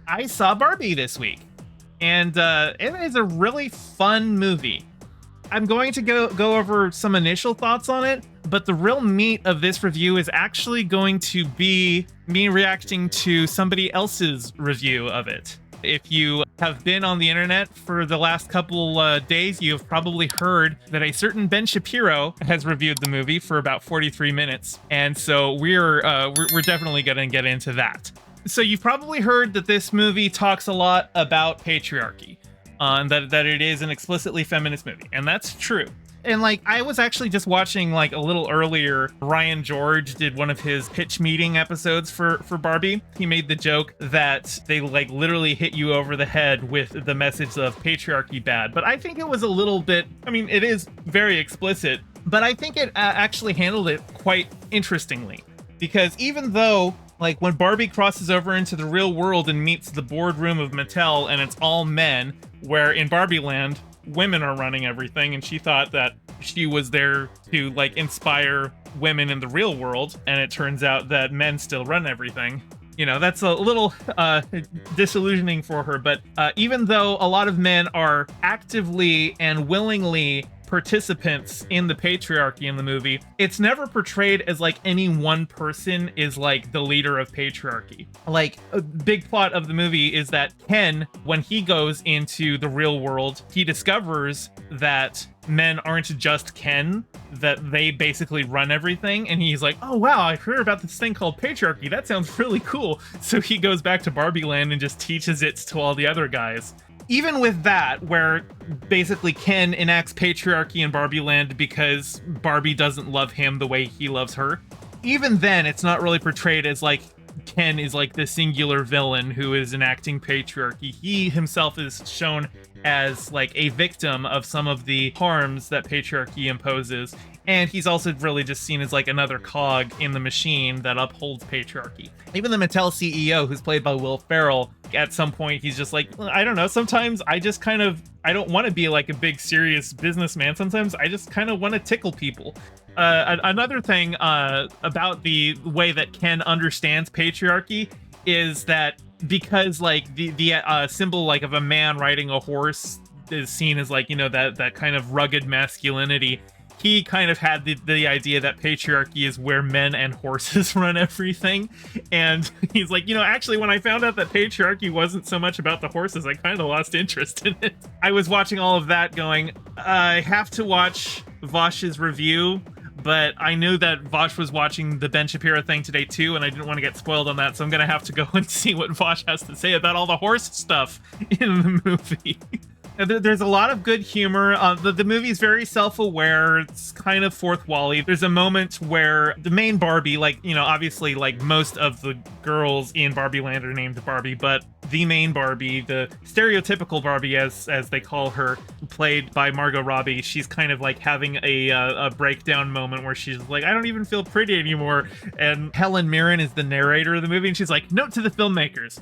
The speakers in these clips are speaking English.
I saw Barbie this week, and it is a really fun movie. I'm going to go over some initial thoughts on it, but the real meat of this review is actually going to be me reacting to somebody else's review of it. If you have been on the internet for the last couple days, you have probably heard that a certain Ben Shapiro has reviewed the movie for about 43 minutes, and so we're definitely going to get into that. So you've probably heard that this movie talks a lot about patriarchy, and that it is an explicitly feminist movie, and that's true. And like, I was actually just watching like a little earlier, Ryan George did one of his pitch meeting episodes for Barbie. He made the joke that they like literally hit you over the head with the message of patriarchy bad. But I think it was a little bit, I mean, it is very explicit, but I think it actually handled it quite interestingly. Because even though, like, when Barbie crosses over into the real world and meets the boardroom of Mattel and it's all men, where in Barbie Land, women are running everything, and she thought that she was there to like inspire women in the real world, and it turns out that men still run everything. You know, that's a little disillusioning for her, but even though a lot of men are actively and willingly participants in the patriarchy in the movie, it's never portrayed as like any one person is like the leader of patriarchy. Like, a big plot of the movie is that Ken, when he goes into the real world, he discovers that men aren't just Ken, that they basically run everything, and he's like, oh wow, I heard about this thing called patriarchy, that sounds really cool. So he goes back to Barbie Land and just teaches it to all the other guys. Even with that, where basically Ken enacts patriarchy in Barbie Land because Barbie doesn't love him the way he loves her, even then it's not really portrayed as like Ken is like the singular villain who is enacting patriarchy. He himself is shown as like a victim of some of the harms that patriarchy imposes, and he's also really just seen as like another cog in the machine that upholds patriarchy. Even the Mattel CEO, who's played by Will Ferrell, at some point he's just like, I don't know, sometimes I just kind of, I don't want to be like a big serious businessman, sometimes I just kind of want to tickle people. Another thing about the way that Ken understands patriarchy is that because like the symbol like of a man riding a horse is seen as like, you know, that kind of rugged masculinity, he kind of had the idea that patriarchy is where men and horses run everything. And he's like, you know, actually, when I found out that patriarchy wasn't so much about the horses, I kind of lost interest in it. I was watching all of that going, I have to watch Vosh's review, but I knew that Vosh was watching the Ben Shapiro thing today too, and I didn't want to get spoiled on that, so I'm gonna have to go and see what Vosh has to say about all the horse stuff in the movie. There's a lot of good humor. The movie's very self-aware. It's kind of fourth wall-y. There's a moment where the main Barbie, like, you know, obviously, like, most of the girls in Barbie Land are named Barbie, but the main Barbie, the stereotypical Barbie, as they call her, played by Margot Robbie, she's kind of like having a breakdown moment where she's like, I don't even feel pretty anymore. And Helen Mirren is the narrator of the movie, and she's like, note to the filmmakers,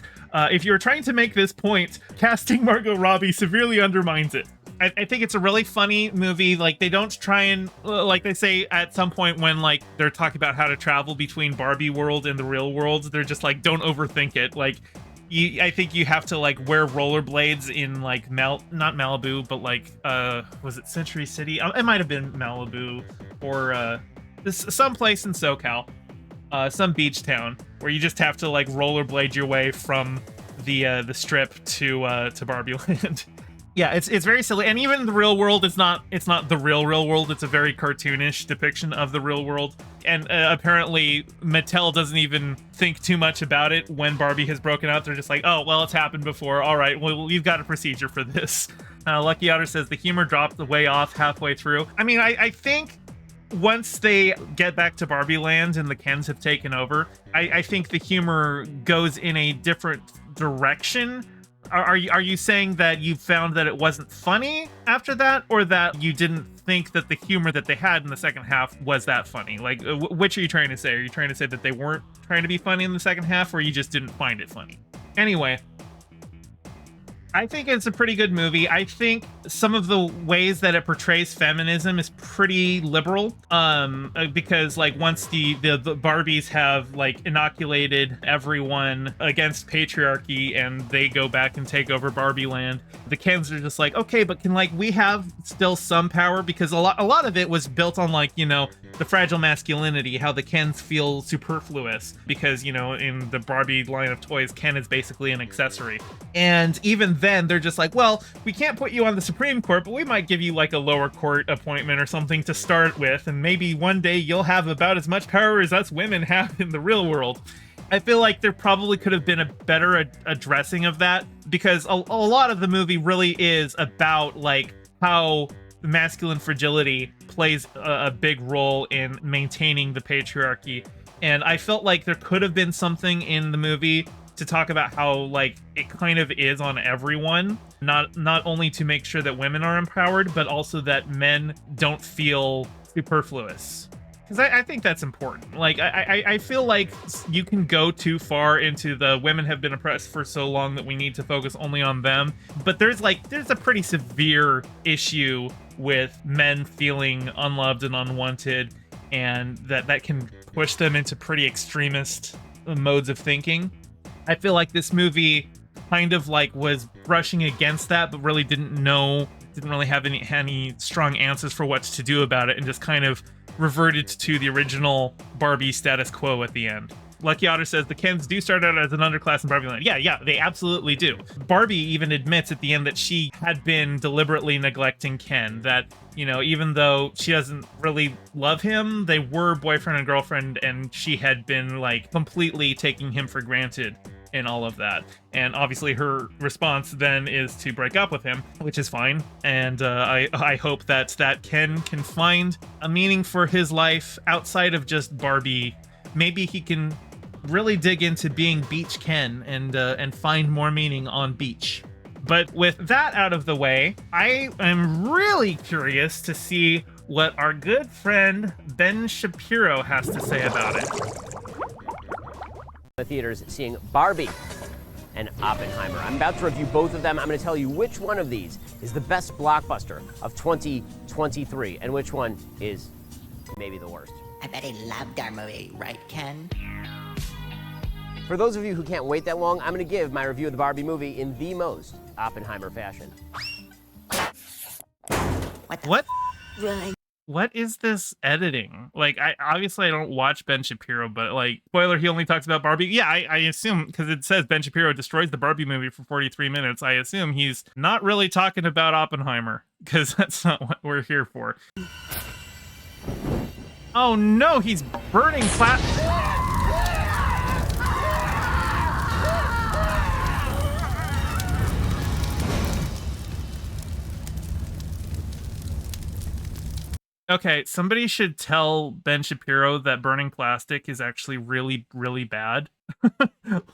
if you're trying to make this point, casting Margot Robbie severely undermines it. I think it's a really funny movie. Like, they don't try and, like they say at some point when like they're talking about how to travel between Barbie world and the real world, they're just like, don't overthink it. Like, I think you have to like wear rollerblades in like not Malibu, but like was it Century City? It might have been Malibu, or some place in SoCal, some beach town where you just have to like rollerblade your way from the strip to Barbie Land. Yeah, it's very silly, and even the real world is not. It's not the real world. It's a very cartoonish depiction of the real world, and apparently Mattel doesn't even think too much about it when Barbie has broken out. They're just like, oh well, it's happened before. All right, well, we've got a procedure for this. Lucky Otter says the humor dropped way off halfway through. I mean, I think once they get back to Barbie Land and the Kens have taken over, I think the humor goes in a different direction. Are you saying that you found that it wasn't funny after that, or that you didn't think that the humor that they had in the second half was that funny? Like, which are you trying to say? Are you trying to say that they weren't trying to be funny in the second half, or you just didn't find it funny? Anyway, I think it's a pretty good movie. I think some of the ways that it portrays feminism is pretty liberal, because like once the Barbies have like inoculated everyone against patriarchy and they go back and take over Barbie land, the Kens are just like, okay, but can like we have still some power? Because a lot of it was built on like, you know, the fragile masculinity, how the Kens feel superfluous because, you know, in the Barbie line of toys, Ken is basically an accessory. And even then they're just like, well, we can't put you on the Supreme Court, but we might give you like a lower court appointment or something to start with, and maybe one day you'll have about as much power as us women have in the real world. I feel like there probably could have been a better addressing of that, because a lot of the movie really is about like how masculine fragility plays a big role in maintaining the patriarchy. And I felt like there could have been something in the movie to talk about how like it kind of is on everyone, not only to make sure that women are empowered, but also that men don't feel superfluous. Because I think that's important. Like, I feel like you can go too far into the women have been oppressed for so long that we need to focus only on them. But there's a pretty severe issue with men feeling unloved and unwanted, and that can push them into pretty extremist modes of thinking. I feel like this movie kind of like was brushing against that, but really didn't really have any strong answers for what to do about it, and just kind of reverted to the original Barbie status quo at the end. Lucky Otter says the Kens do start out as an underclass in Barbie land. Yeah, they absolutely do. Barbie even admits at the end that she had been deliberately neglecting Ken, that, you know, even though she doesn't really love him, they were boyfriend and girlfriend, and she had been like completely taking him for granted in all of that. And obviously her response then is to break up with him, which is fine. And I hope that Ken can find a meaning for his life outside of just Barbie. Maybe he can really dig into being Beach Ken and find more meaning on beach. But with that out of the way, I am really curious to see what our good friend Ben Shapiro has to say about it. The theaters seeing Barbie and Oppenheimer. I'm about to review both of them. I'm going to tell you which one of these is the best blockbuster of 2023 and which one is maybe the worst. I bet he loved our movie, right, Ken? For those of you who can't wait that long, I'm going to give my review of the Barbie movie in the most Oppenheimer fashion. What? Right. What is this editing? Like, I don't watch Ben Shapiro, but like, spoiler, he only talks about Barbie. Yeah, I assume, because it says Ben Shapiro destroys the Barbie movie for 43 minutes. I assume he's not really talking about Oppenheimer, because that's not what we're here for. Oh no, he's burning Okay, somebody should tell Ben Shapiro that burning plastic is actually really, really bad.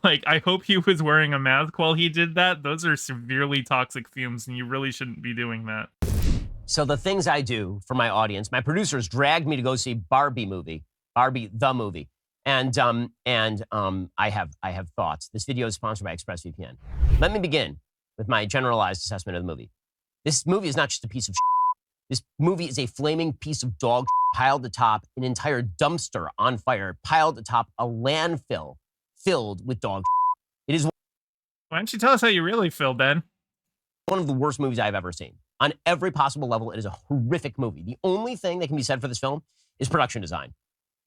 Like, I hope he was wearing a mask while he did that. Those are severely toxic fumes, and you really shouldn't be doing that. So the things I do for my audience, my producers dragged me to go see Barbie the movie. And I have thoughts. This video is sponsored by ExpressVPN. Let me begin with my generalized assessment of the movie. This movie is not just a piece of shit. This movie is a flaming piece of dog shit piled atop an entire dumpster on fire, piled atop a landfill filled with dog shit. It is Why don't you tell us how you really feel, Ben? one of the worst movies I've ever seen. On every possible level, it is a horrific movie. The only thing that can be said for this film is production design.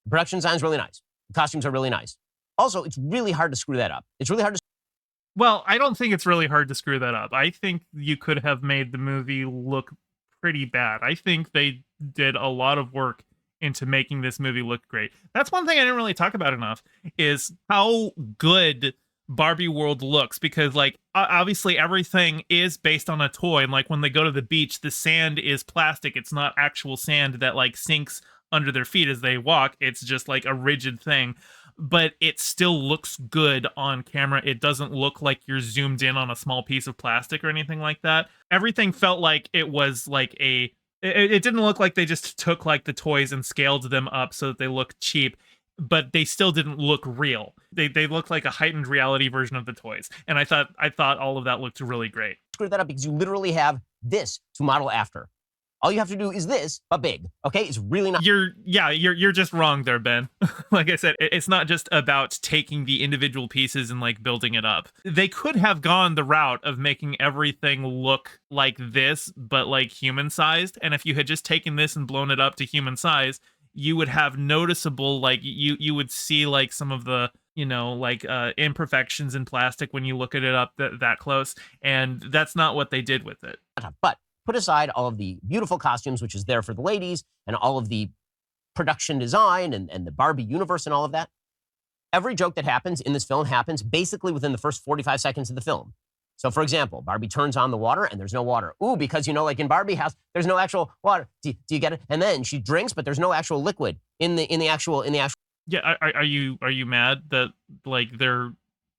The production design is really nice. The costumes are really nice. Also, it's really hard to screw that up. It's really hard to... Well, I don't think it's really hard to screw that up. I think you could have made the movie look pretty bad. I think they did a lot of work into making this movie look great. That's one thing I didn't really talk about enough, is how good Barbie world looks, because like obviously everything is based on a toy, and like when they go to the beach, the sand is plastic. It's not actual sand that like sinks under their feet as they walk. It's just like a rigid thing, but it still looks good on camera. It doesn't look like you're zoomed in on a small piece of plastic or anything like that. Everything felt like it was like it didn't look like they just took like the toys and scaled them up so that they look cheap, but they still didn't look real. They looked like a heightened reality version of the toys. And I thought all of that looked really great. Screw that up because you literally have this to model after. All you have to do is this, but big. Okay, it's really not. You're just wrong there, Ben. Like I said, it's not just about taking the individual pieces and like building it up. They could have gone the route of making everything look like this, but like human sized. And if you had just taken this and blown it up to human size, you would have noticeable, like you would see like some of the, you know, like imperfections in plastic when you look at it up that close. And that's not what they did with it. But put aside all of the beautiful costumes, which is there for the ladies, and all of the production design and the Barbie universe and all of that. Every joke that happens in this film happens basically within the first 45 seconds of the film. So, for example, Barbie turns on the water and there's no water. Ooh, because, you know, like in Barbie house, there's no actual water. Do you get it? And then she drinks, but there's no actual liquid in the actual. Yeah, are you mad that like they're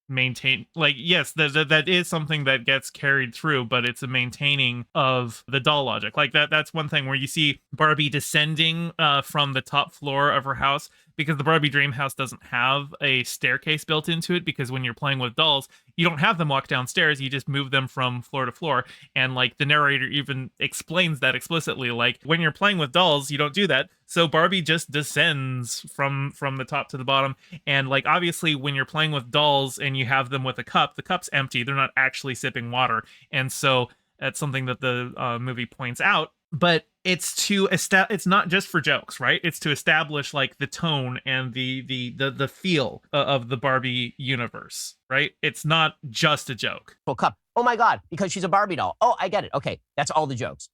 maintain, like, yes, that is something that gets carried through, but it's a maintaining of the doll logic. Like that's one thing where you see Barbie descending from the top floor of her house, because the Barbie dream house doesn't have a staircase built into it, because when you're playing with dolls, you don't have them walk downstairs, you just move them from floor to floor. And like the narrator even explains that explicitly, like when you're playing with dolls, you don't do that. So Barbie just descends from the top to the bottom. And like obviously when you're playing with dolls and you have them with a cup, the cup's empty, they're not actually sipping water. And so that's something that the movie points out. But it's it's not just for jokes, right? It's to establish like the tone and the feel of the Barbie universe, right? It's not just a joke. Cup. Oh my God, because she's a Barbie doll. Oh, I get it. Okay, that's all the jokes.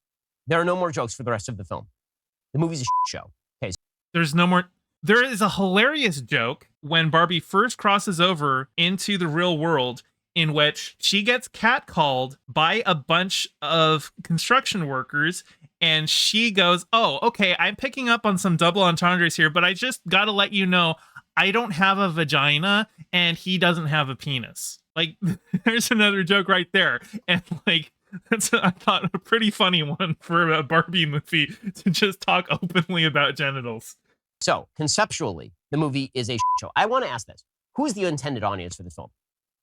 There are no more jokes for the rest of the film. The movie's a show. Okay. There's no more. There is a hilarious joke when Barbie first crosses over into the real world, in which she gets catcalled by a bunch of construction workers, and she goes, oh, okay, I'm picking up on some double entendres here, but I just gotta let you know, I don't have a vagina, and he doesn't have a penis. Like, there's another joke right there. And like, that's, I thought, a pretty funny one for a Barbie movie to just talk openly about genitals. So, conceptually, the movie is a show. I want to ask this. Who is the intended audience for this film?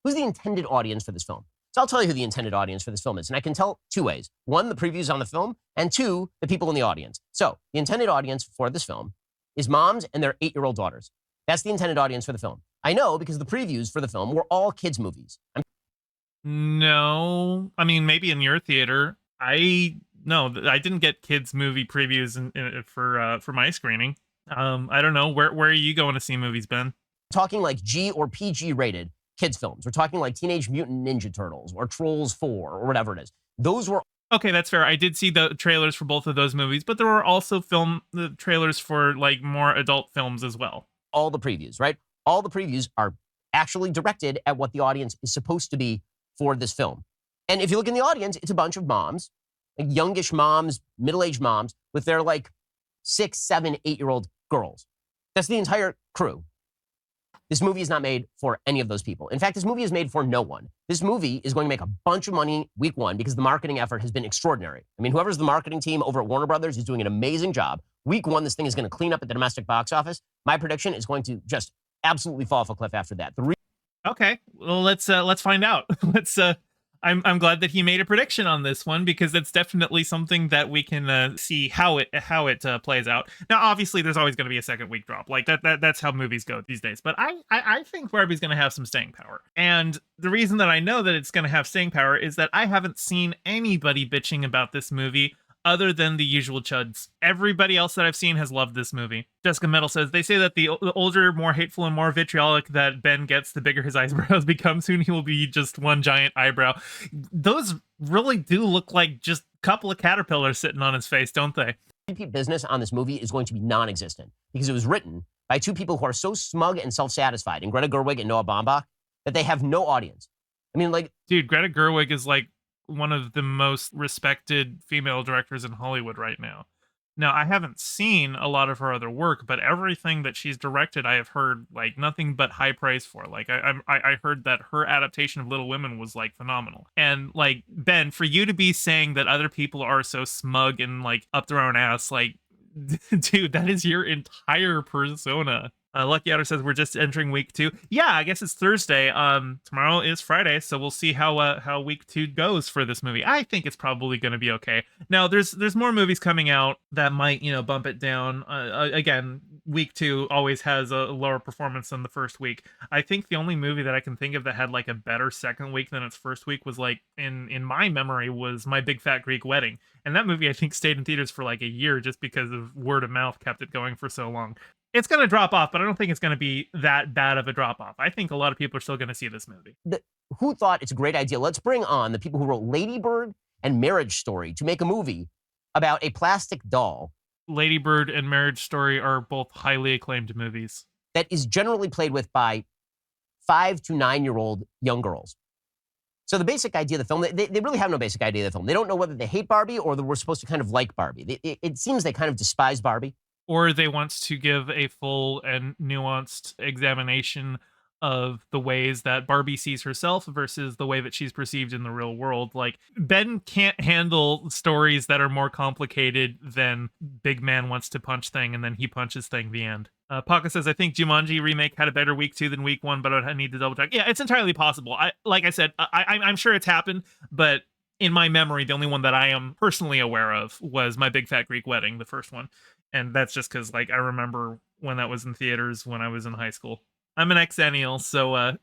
Who's the intended audience for this film? So I'll tell you who the intended audience for this film is. And I can tell two ways. One, the previews on the film, and two, the people in the audience. So the intended audience for this film is moms and their 8-year-old daughters. That's the intended audience for the film. I know because the previews for the film were all kids' movies. No, I mean, maybe in your theater. I didn't get kids' movie previews for my screening. I don't know. Where are you going to see movies, Ben? Talking like G or PG rated kids films. We're talking like Teenage Mutant Ninja Turtles or Trolls 4 or whatever it is. Those were... Okay, that's fair. I did see the trailers for both of those movies, but there were also the trailers for like more adult films as well. All the previews, right? All the previews are actually directed at what the audience is supposed to be for this film. And if you look in the audience, it's a bunch of moms, like youngish moms, middle-aged moms with their like 6, 7, 8-year-old girls. That's the entire crew. This movie is not made for any of those people. In fact, this movie is made for no one. This movie is going to make a bunch of money week one because the marketing effort has been extraordinary. I mean, whoever's the marketing team over at Warner Brothers is doing an amazing job. Week one, this thing is going to clean up at the domestic box office. My prediction is going to just absolutely fall off a cliff after that. Okay, well, let's find out. I'm glad that he made a prediction on this one, because that's definitely something that we can see how it plays out. Now, obviously, there's always going to be a second week drop. Like that's how movies go these days. But I think Barbie's going to have some staying power. And the reason that I know that it's going to have staying power is that I haven't seen anybody bitching about this movie other than the usual chuds. Everybody else that I've seen has loved this movie. Jessica Metal says, they say that the older, more hateful, and more vitriolic that Ben gets, the bigger his eyebrows become. Soon he will be just one giant eyebrow. Those really do look like just a couple of caterpillars sitting on his face, don't they? Repeat business on this movie is going to be non-existent because it was written by two people who are so smug and self-satisfied, and Greta Gerwig and Noah Baumbach, that they have no audience. I mean, like... Dude, Greta Gerwig is like one of the most respected female directors in Hollywood right now. Now, I haven't seen a lot of her other work, but everything that she's directed, I have heard like nothing but high praise for. Like I heard that her adaptation of Little Women was like phenomenal. And like, Ben, for you to be saying that other people are so smug and like up their own ass, like, dude, that is your entire persona. Lucky Outer says we're just entering week 2. Yeah, I guess it's Thursday. Tomorrow is Friday, so we'll see how week 2 goes for this movie. I think it's probably going to be okay. Now, there's more movies coming out that might bump it down. Again, week 2 always has a lower performance than the first week. I think the only movie that I can think of that had like a better second week than its first week was like in my memory was My Big Fat Greek Wedding, and that movie I think stayed in theaters for like a year just because of word of mouth kept it going for so long. It's going to drop off, but I don't think it's going to be that bad of a drop off. I think a lot of people are still going to see this movie. Who thought it's a great idea? Let's bring on the people who wrote Lady Bird and Marriage Story to make a movie about a plastic doll. Lady Bird and Marriage Story are both highly acclaimed movies. That is generally played with by 5 to 9-year-old young girls. So the basic idea of the film, they really have no basic idea of the film. They don't know whether they hate Barbie or that we're supposed to kind of like Barbie. It seems they kind of despise Barbie. Or they want to give a full and nuanced examination of the ways that Barbie sees herself versus the way that she's perceived in the real world. Like, Ben can't handle stories that are more complicated than Big Man wants to punch thing and then he punches thing, the end. Paka says, I think Jumanji remake had a better week 2 than week 1, but I need to double check. Yeah, it's entirely possible. Like I said, I'm sure it's happened, but in my memory, the only one that I am personally aware of was My Big Fat Greek Wedding, the first one. And that's just because, like, I remember when that was in theaters when I was in high school. I'm an exennial, so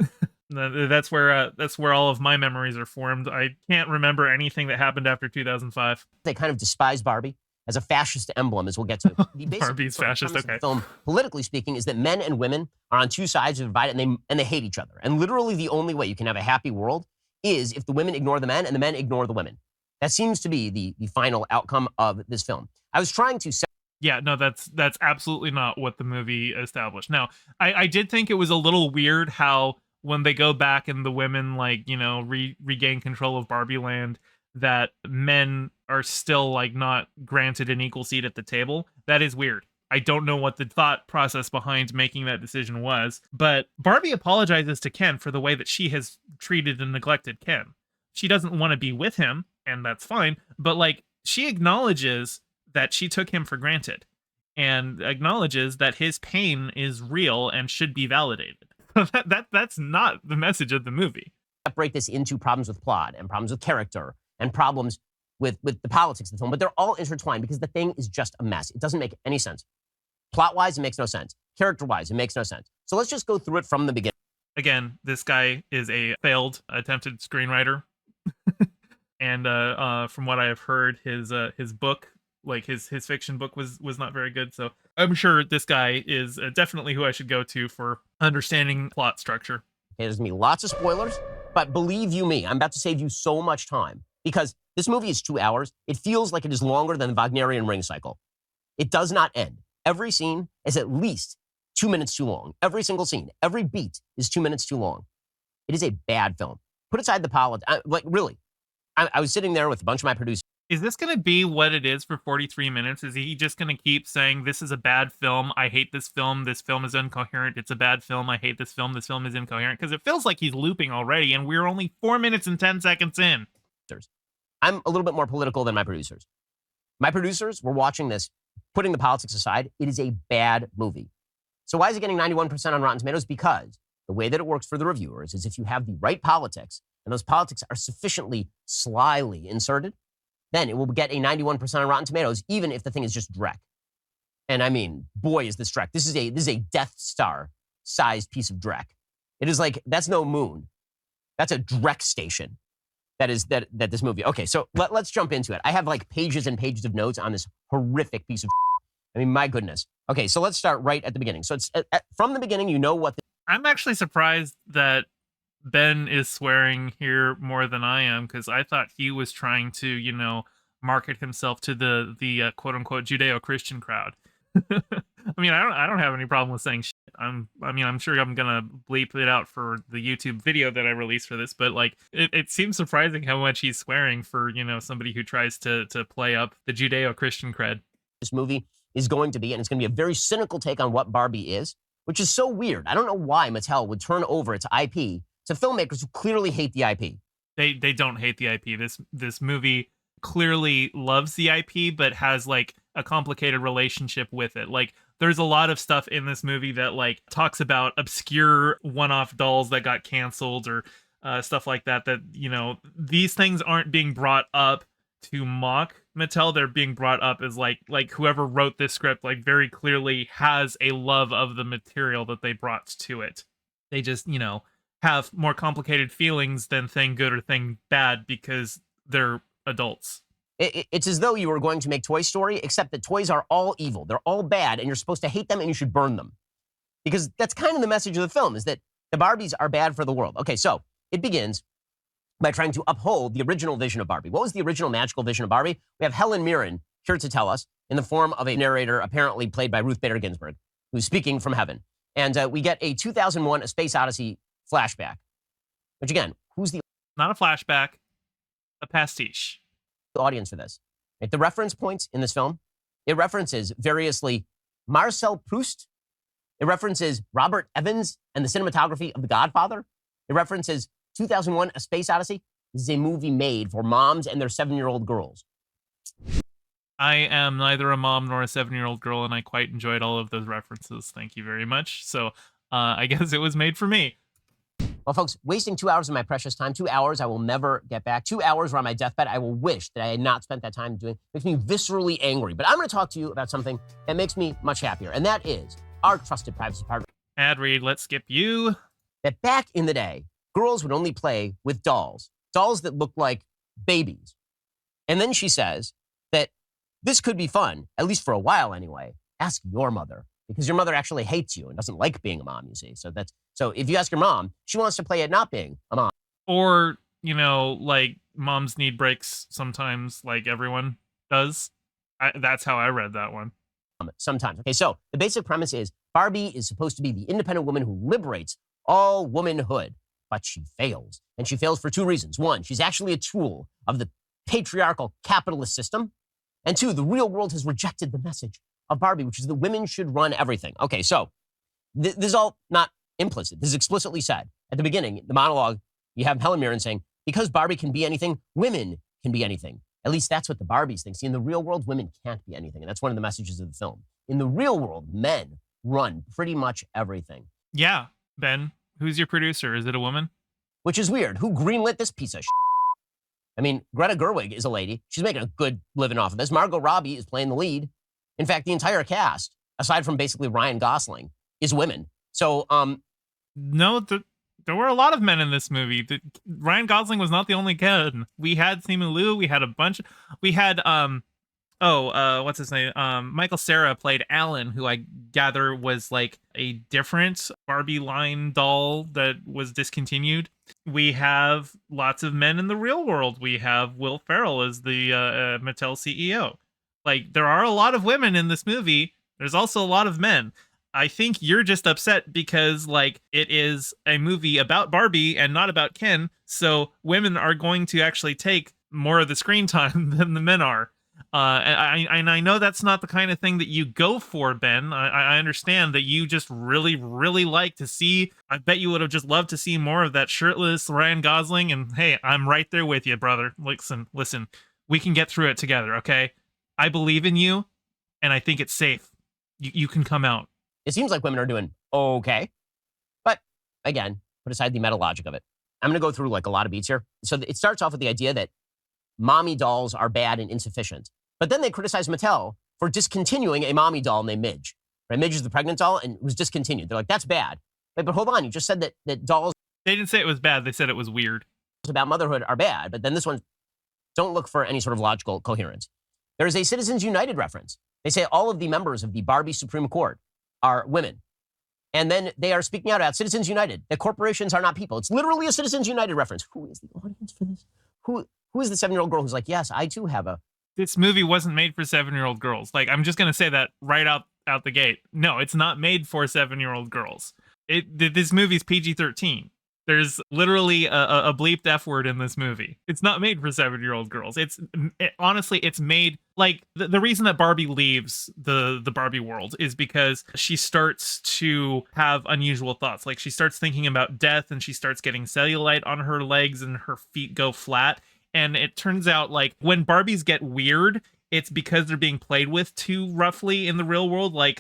that's where all of my memories are formed. I can't remember anything that happened after 2005. They kind of despise Barbie as a fascist emblem, as we'll get to. Barbie's fascist, okay. The film, politically speaking, is that men and women are on two sides of the divide, and they hate each other. And literally, the only way you can have a happy world is if the women ignore the men and the men ignore the women. That seems to be the final outcome of this film. I was trying to. Yeah, no, that's absolutely not what the movie established. Now, I did think it was a little weird how when they go back and the women, like, regain control of Barbie Land, that men are still, like, not granted an equal seat at the table. That is weird. I don't know what the thought process behind making that decision was, but Barbie apologizes to Ken for the way that she has treated and neglected Ken. She doesn't want to be with him, and that's fine, but, like, she acknowledges that she took him for granted and acknowledges that his pain is real and should be validated. That's not the message of the movie. Break this into problems with plot and problems with character and problems with the politics of the film, but they're all intertwined because the thing is just a mess. It doesn't make any sense. Plot-wise, it makes no sense. Character-wise, it makes no sense. So let's just go through it from the beginning. Again, this guy is a failed attempted screenwriter. And from what I have heard, his book, like his fiction book was not very good. So I'm sure this guy is definitely who I should go to for understanding plot structure. Okay, there's gonna be lots of spoilers, but believe you me, I'm about to save you so much time because this movie is 2 hours. It feels like it is longer than the Wagnerian ring cycle. It does not end. Every scene is at least 2 minutes too long. Every single scene, every beat is 2 minutes too long. It is a bad film. Put aside the politics, like really. I was sitting there with a bunch of my producers. Is this going to be what it is for 43 minutes? Is he just going to keep saying, this is a bad film, I hate this film is incoherent, it's a bad film, I hate this film is incoherent? Because it feels like he's looping already, and we're only 4 minutes and 10 seconds in. I'm a little bit more political than my producers. My producers were watching this, putting the politics aside. It is a bad movie. So why is it getting 91% on Rotten Tomatoes? Because the way that it works for the reviewers is if you have the right politics, and those politics are sufficiently slyly inserted, then it will get a 91% on Rotten Tomatoes, even if the thing is just dreck. And I mean, boy, is this dreck. This is a Death Star-sized piece of dreck. It is like, that's no moon. That's a dreck station. That is that this movie. Okay, so let's jump into it. I have like pages and pages of notes on this horrific piece of I mean, my goodness. Okay, so let's start right at the beginning. So it's from the beginning, you know what. I'm actually surprised that Ben is swearing here more than I am, because I thought he was trying to, market himself to the quote unquote Judeo-Christian crowd. I mean, I don't have any problem with saying shit. I'm sure I'm gonna bleep it out for the YouTube video that I released for this, but like, it seems surprising how much he's swearing for, somebody who tries to play up the Judeo-Christian cred. This movie is going to be, and it's going to be a very cynical take on what Barbie is, which is so weird. I don't know why Mattel would turn over its IP to filmmakers who clearly hate the IP. They don't hate the IP. This movie clearly loves the IP, but has like a complicated relationship with it. Like, there's a lot of stuff in this movie that like talks about obscure one-off dolls that got canceled or stuff like that, that, you know, these things aren't being brought up to mock Mattel. They're being brought up as like whoever wrote this script like very clearly has a love of the material that they brought to it. They just, you know, have more complicated feelings than thing good or thing bad because they're adults. It's as though you were going to make Toy Story, except that toys are all evil. They're all bad, and you're supposed to hate them, and you should burn them. Because that's kind of the message of the film, is that the Barbies are bad for the world. Okay, so it begins by trying to uphold the original vision of Barbie. What was the original magical vision of Barbie? We have Helen Mirren here to tell us, in the form of a narrator apparently played by Ruth Bader Ginsburg, who's speaking from heaven. And we get a 2001 A Space Odyssey flashback. Which, again, who's the Not a flashback, a pastiche. audience for this? Right? The reference points in this film, it references variously Marcel Proust. It references Robert Evans and the cinematography of The Godfather. It references 2001 A Space Odyssey. This is a movie made for moms and their 7-year-old girls. I am neither a mom nor a 7-year-old girl, and I quite enjoyed all of those references. Thank you very much. So I guess it was made for me. Well, folks, wasting 2 hours of my precious time, 2 hours I will never get back. 2 hours where on my deathbed, I will wish that I had not spent that time doing. Makes me viscerally angry. But I'm going to talk to you about something that makes me much happier, and that is our trusted privacy partner. Ad read, let's skip you. That back in the day, girls would only play with dolls that look like babies. And then she says that this could be fun, at least for a while anyway. Ask your mother, because your mother actually hates you and doesn't like being a mom, you see. So if you ask your mom, she wants to play at not being a mom. Or, you know, like moms need breaks sometimes, like everyone does. That's how I read that one. Sometimes. Okay, so the basic premise is Barbie is supposed to be the independent woman who liberates all womanhood, but she fails. And she fails for two reasons. One, she's actually a tool of the patriarchal capitalist system. And two, the real world has rejected the message of Barbie, which is that women should run everything. Okay, so this is all not implicit. This is explicitly said. At the beginning, the monologue, you have Helen Mirren saying, because Barbie can be anything, women can be anything. At least that's what the Barbies think. See, in the real world, women can't be anything. And that's one of the messages of the film. In the real world, men run pretty much everything. Yeah, Ben, who's your producer? Is it a woman? Which is weird. Who greenlit this piece of shit? I mean, Greta Gerwig is a lady. She's making a good living off of this. Margot Robbie is playing the lead. In fact, the entire cast, aside from basically Ryan Gosling, is women. So, no, there were a lot of men in this movie. Ryan Gosling was not the only kid. We had Simu Liu. We had a bunch. We had what's his name? Michael Cera played Alan, who I gather was like a different Barbie line doll that was discontinued. We have lots of men in the real world. We have Will Ferrell as the Mattel CEO. Like, there are a lot of women in this movie. There's also a lot of men. I think you're just upset because, like, it is a movie about Barbie and not about Ken. So women are going to actually take more of the screen time than the men are. And I know that's not the kind of thing that you go for, Ben. I understand that you just really, really like to see. I bet you would have just loved to see more of that shirtless Ryan Gosling. And hey, I'm right there with you, brother. Listen, we can get through it together, okay? I believe in you, and I think it's safe. You can come out. It seems like women are doing okay. But again, put aside the meta logic of it. I'm going to go through like a lot of beats here. So it starts off with the idea that mommy dolls are bad and insufficient. But then they criticize Mattel for discontinuing a mommy doll named Midge. Right? Midge is the pregnant doll and it was discontinued. They're like, that's bad. Wait, but hold on. You just said that dolls They didn't say it was bad. They said it was weird. about motherhood are bad. But then this one, don't look for any sort of logical coherence. There is a Citizens United reference. They say all of the members of the Barbie Supreme Court are women. And then they are speaking out about Citizens United, that corporations are not people. It's literally a Citizens United reference. Who is the audience for this? Who is the 7-year-old girl who's like, yes, I too have a... This movie wasn't made for 7-year-old girls. Like, I'm just going to say that right out the gate. No, it's not made for 7-year-old girls. This movie's PG-13. There's literally a bleeped F word in this movie. It's not made for 7-year-old girls. Honestly, it's made like the reason that Barbie leaves the Barbie world is because she starts to have unusual thoughts. Like, she starts thinking about death and she starts getting cellulite on her legs and her feet go flat. And it turns out, like, when Barbies get weird, it's because they're being played with too roughly in the real world. Like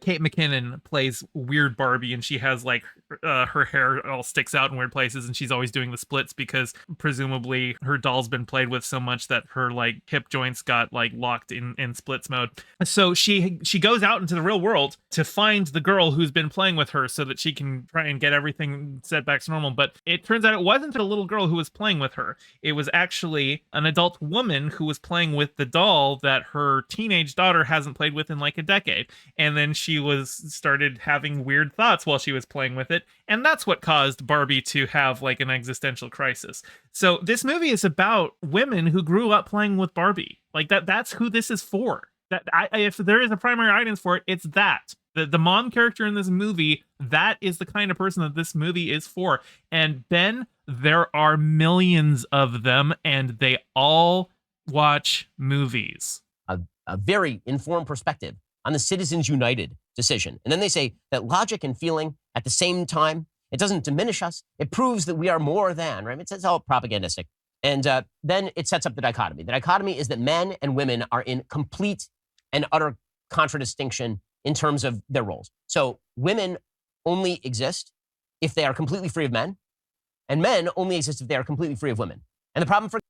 Kate McKinnon plays weird Barbie, and she has like her hair all sticks out in weird places, and she's always doing the splits because presumably her doll's been played with so much that her like hip joints got like locked in splits mode. So she goes out into the real world to find the girl who's been playing with her so that she can try and get everything set back to normal. But it turns out it wasn't a little girl who was playing with her. It was actually an adult woman who was playing with the doll that her teenage daughter hasn't played with in like a decade. And then she started having weird thoughts while she was playing with it. And that's what caused Barbie to have like an existential crisis. So this movie is about women who grew up playing with Barbie. Like that's who this is for. If there is a primary audience for it, it's that. The mom character in this movie, that is the kind of person that this movie is for. And Ben, there are millions of them, and they all watch movies. A very informed perspective on the Citizens United decision. And then they say that logic and feeling at the same time, it doesn't diminish us. It proves that we are more than, right? It's all propagandistic. And then it sets up the dichotomy. The dichotomy is that men and women are in complete and utter contradistinction in terms of their roles. So women only exist if they are completely free of men, and men only exist if they are completely free of women. And the problem for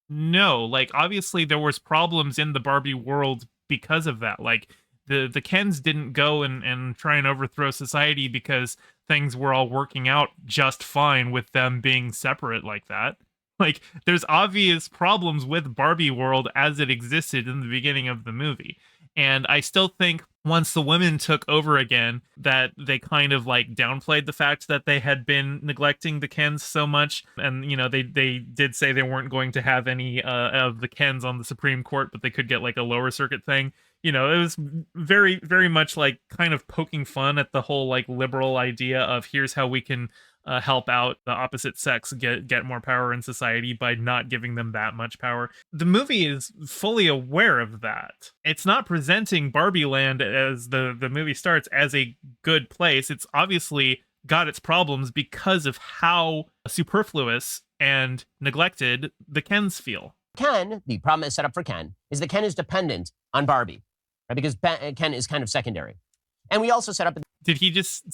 No, like obviously there was problems in the Barbie world because of that. Like the Kens didn't go and try and overthrow society because things were all working out just fine with them being separate like that. Like there's obvious problems with Barbie world as it existed in the beginning of the movie. And I still think once the women took over again, that they kind of like downplayed the fact that they had been neglecting the Kens so much. And, you know, they did say they weren't going to have any of the Kens on the Supreme Court, but they could get like a lower circuit thing. You know, it was very, very much like kind of poking fun at the whole like liberal idea of here's how we can help out the opposite sex get more power in society by not giving them that much power. The movie is fully aware of that. It's not presenting Barbie Land as the movie starts as a good place. It's obviously got its problems because of how superfluous and neglected the Kens feel. Ken, the problem is set up for Ken, is that Ken is dependent on Barbie, right? Because Ken is kind of secondary. And we also set up... Did he just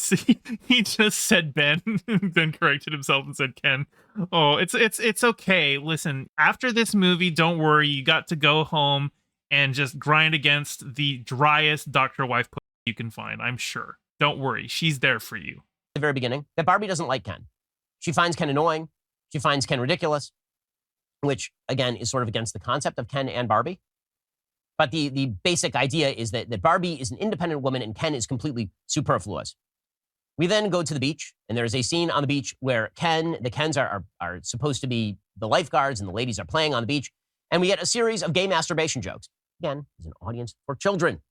he just said Ben, then corrected himself and said Ken? Oh, it's okay. Listen, after this movie, don't worry. You got to go home and just grind against the driest Dr. Wife you can find, I'm sure. Don't worry. She's there for you. At the very beginning, that Barbie doesn't like Ken. She finds Ken annoying. She finds Ken ridiculous, which, again, is sort of against the concept of Ken and Barbie. But the basic idea is that Barbie is an independent woman and Ken is completely superfluous. We then go to the beach, and there's a scene on the beach where the Kens are supposed to be the lifeguards, and the ladies are playing on the beach, and we get a series of gay masturbation jokes. Again, there's an audience for children.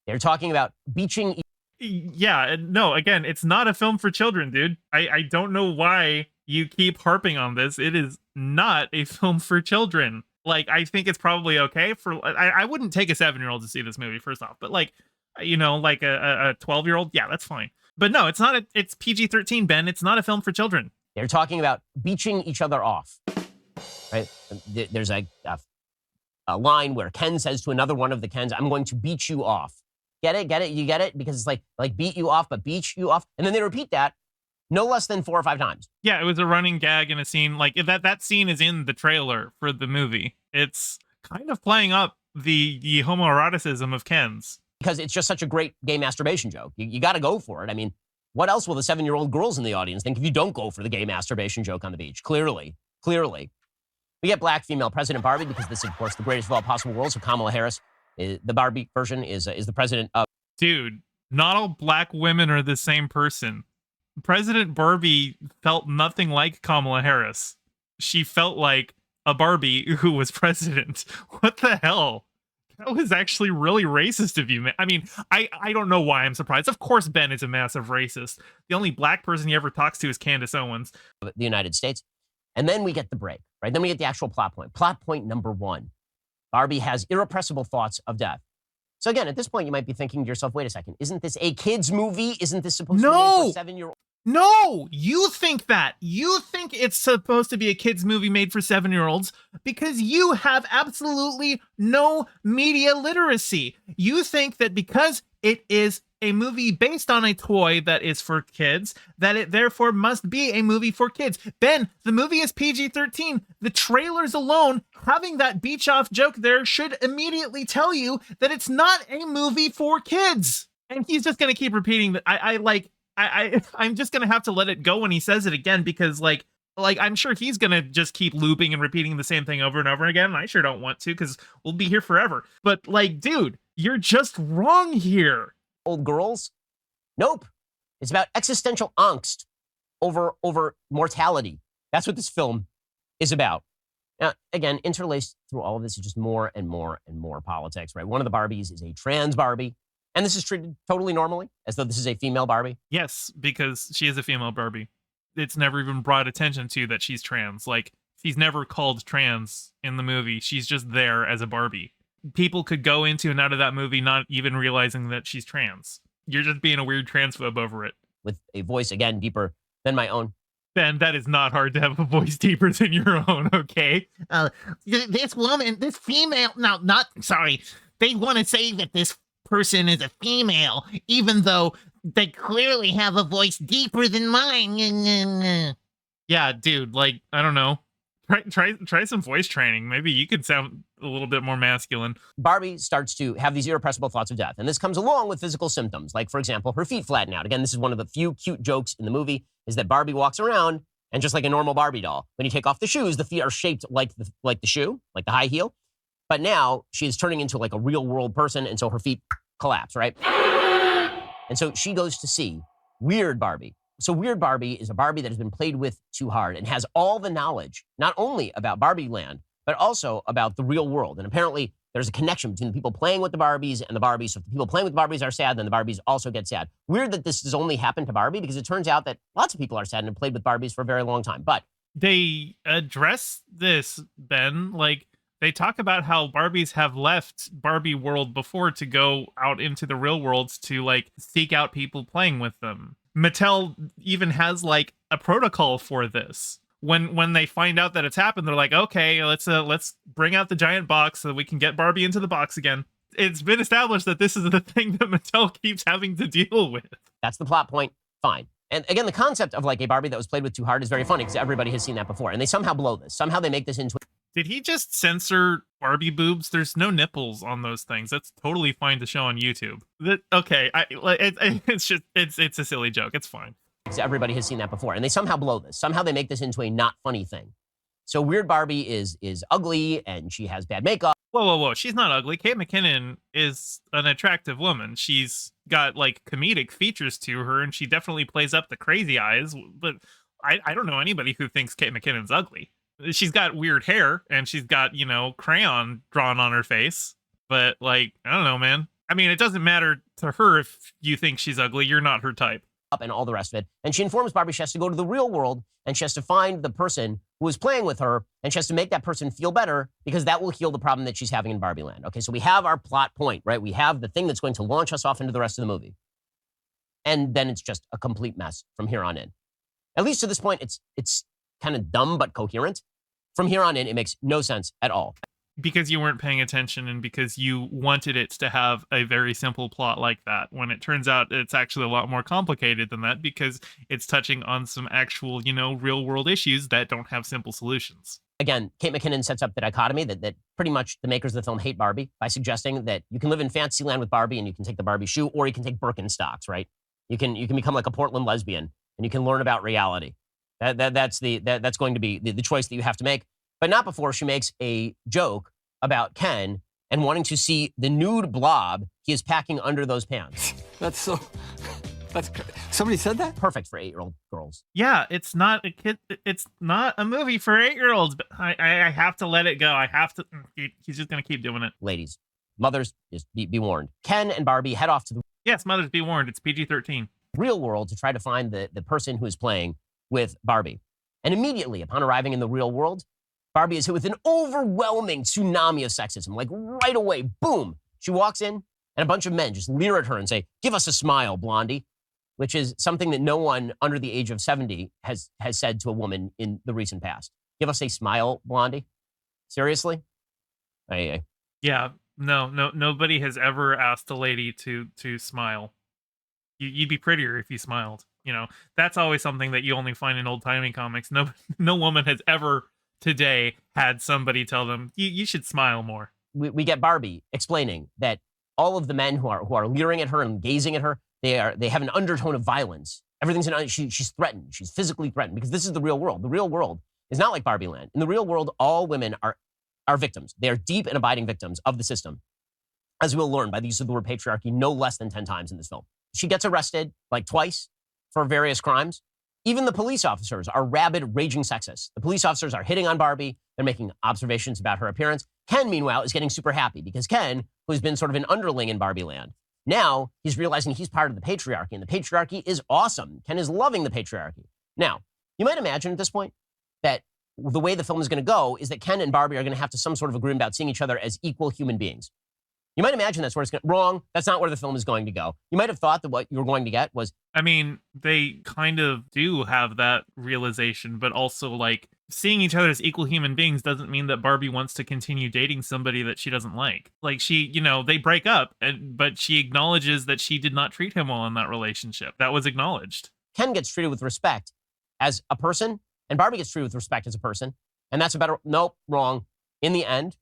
They're talking about beaching. Yeah, no, again, it's not a film for children, dude. I don't know why you keep harping on this. It is not a film for children. Like, I think it's probably okay for... I wouldn't take a 7-year-old to see this movie, first off. But, like, you know, like a 12-year-old, yeah, that's fine. But no, it's not. It's PG-13, Ben. It's not a film for children. They're talking about beaching each other off, right? There's a line where Ken says to another one of the Kens, I'm going to beat you off. Get it? Get it? You get it? Because it's like beat you off, but beach you off. And then they repeat that no less than 4 or 5 times. Yeah, it was a running gag in a scene. Like, that scene is in the trailer for the movie. It's kind of playing up the homoeroticism of Ken's. Because it's just such a great gay masturbation joke. You got to go for it. I mean, what else will the 7-year-old girls in the audience think if you don't go for the gay masturbation joke on the beach? Clearly. We get black female President Barbie because this is, of course, the greatest of all possible worlds. So Kamala Harris, the Barbie version, is the president of... Dude, not all black women are the same person. President Barbie felt nothing like Kamala Harris. She felt like a Barbie who was president. What the hell? That was actually really racist of you, man. I mean, I don't know why I'm surprised. Of course, Ben is a massive racist. The only black person he ever talks to is Candace Owens. The United States. And then we get the break, right? Then we get the actual plot point. Plot point number 1. Barbie has irrepressible thoughts of death. So again, at this point, you might be thinking to yourself, wait a second, isn't this a kid's movie? Isn't this supposed to be for a 7-year-old? No, you think that. You think it's supposed to be a kids movie made for 7-year-olds because you have absolutely no media literacy. You think that because it is a movie based on a toy that is for kids, that it therefore must be a movie for kids. Ben, the movie is PG-13. The trailers alone, having that beach off joke there, should immediately tell you that it's not a movie for kids. And he's just going to keep repeating that. I'm just gonna have to let it go when he says it again, because like I'm sure he's gonna just keep looping and repeating the same thing over and over again. And I sure don't want to, because we'll be here forever. But like, dude, you're just wrong here. Old girls? Nope. It's about existential angst over mortality. That's what this film is about. Now, again, interlaced through all of this is just more and more and more politics, right? One of the Barbies is a trans Barbie. And this is treated totally normally, as though this is a female Barbie. Yes, because she is a female Barbie. It's never even brought attention to that she's trans. Like, she's never called trans in the movie. She's just there as a Barbie. People could go into and out of that movie not even realizing that she's trans. You're just being a weird transphobe over it. With a voice, again, deeper than my own. Ben, that is not hard to have a voice deeper than your own, okay? This woman, this female, no, not, sorry. They want to say that this person is a female, even though they clearly have a voice deeper than mine. Yeah, dude, like, I don't know. Try some voice training. Maybe you could sound a little bit more masculine. Barbie starts to have these irrepressible thoughts of death. And this comes along with physical symptoms. Like, for example, her feet flatten out. Again, this is one of the few cute jokes in the movie, is that Barbie walks around, and just like a normal Barbie doll, when you take off the shoes, the feet are shaped like the shoe, like the high heel. But now she is turning into like a real world person, and so her feet collapse, right? And so she goes to see Weird Barbie. So Weird Barbie is a Barbie that has been played with too hard and has all the knowledge, not only about Barbie land, but also about the real world. And apparently there's a connection between the people playing with the Barbies and the Barbies. So if the people playing with the Barbies are sad, then the Barbies also get sad. Weird that this has only happened to Barbie, because it turns out that lots of people are sad and have played with Barbies for a very long time. But they address this, Ben, like, they talk about how Barbies have left Barbie world before to go out into the real worlds to like seek out people playing with them. Mattel even has like a protocol for this. When they find out that it's happened, they're like, okay, let's bring out the giant box so that we can get Barbie into the box again. It's been established that this is the thing that Mattel keeps having to deal with. that's the plot point. Fine. And again, the concept of like a Barbie that was played with too hard is very funny, because everybody has seen that before. And they somehow blow this. Somehow they make this into Did he just censor Barbie boobs? There's no nipples on those things. That's totally fine to show on YouTube. It's a silly joke. It's fine. Everybody has seen that before. And they somehow blow this. Somehow they make this into a not funny thing. So Weird Barbie is ugly, and she has bad makeup. Whoa. She's not ugly. Kate McKinnon is an attractive woman. She's got like comedic features to her, and she definitely plays up the crazy eyes. But I don't know anybody who thinks Kate McKinnon's ugly. She's got weird hair, and she's got, crayon drawn on her face. But like, I don't know, man. I mean, it doesn't matter to her if you think she's ugly. You're not her type. And all the rest of it. And she informs Barbie she has to go to the real world, and she has to find the person who is playing with her, and she has to make that person feel better, because that will heal the problem that she's having in Barbie land. Okay, so we have our plot point, right? We have the thing that's going to launch us off into the rest of the movie. And then it's just a complete mess from here on in. At least to this point, it's kind of dumb but coherent. From here on in, it makes no sense at all. Because you weren't paying attention, and because you wanted it to have a very simple plot like that, when it turns out it's actually a lot more complicated than that, because it's touching on some actual, real world issues that don't have simple solutions. Again, Kate McKinnon sets up the dichotomy that pretty much the makers of the film hate Barbie by suggesting that you can live in Fantasyland with Barbie, and you can take the Barbie shoe, or you can take Birkenstocks, right? You can become like a Portland lesbian, and you can learn about reality. That's going to be the choice that you have to make. But not before she makes a joke about Ken and wanting to see the nude blob he is packing under those pants. Somebody said that? Perfect for 8-year-old girls. Yeah, it's not a kid. It's not a movie for 8-year-olds. But I have to let it go. I have to. He's just gonna keep doing it. Ladies, mothers, just be warned. Ken and Barbie head off to the Yes, mothers, be warned. It's PG-13. real world to try to find the person who is playing with Barbie. And immediately upon arriving in the real world, Barbie is hit with an overwhelming tsunami of sexism. Like right away, boom. She walks in, and a bunch of men just leer at her and say, "Give us a smile, blondie." which is something that no one under the age of 70 has said to a woman in the recent past. Give us a smile, Blondie. Seriously? Aye. Yeah, no, nobody has ever asked a lady to smile. You'd be prettier if you smiled. You know, that's always something that you only find in old-timey comics. No woman has ever today had somebody tell them, you should smile more. We get Barbie explaining that all of the men who are leering at her and gazing at her, they have an undertone of violence. Everything's she's threatened. She's physically threatened because this is the real world. The real world is not like Barbie Land. In the real world, all women are victims. They are deep and abiding victims of the system, as we'll learn by the use of the word patriarchy no less than 10 times in this film. She gets arrested like twice for various crimes. Even the police officers are rabid, raging sexists. The police officers are hitting on Barbie. They're making observations about her appearance. Ken, meanwhile, is getting super happy because Ken, who's been sort of an underling in Barbie Land, now he's realizing he's part of the patriarchy, and the patriarchy is awesome. Ken is loving the patriarchy. Now, you might imagine at this point that the way the film is going to go is that Ken and Barbie are going to have to some sort of agreement about seeing each other as equal human beings. You might imagine that's where it's going. Wrong. That's not where the film is going to go. You might have thought that what you were going to get was. I mean, they kind of do have that realization, but also like seeing each other as equal human beings doesn't mean that Barbie wants to continue dating somebody that she doesn't like. Like she, they break up, but she acknowledges that she did not treat him well in that relationship. That was acknowledged. Ken gets treated with respect as a person, and Barbie gets treated with respect as a person, and that's a better. Nope, wrong. In the end.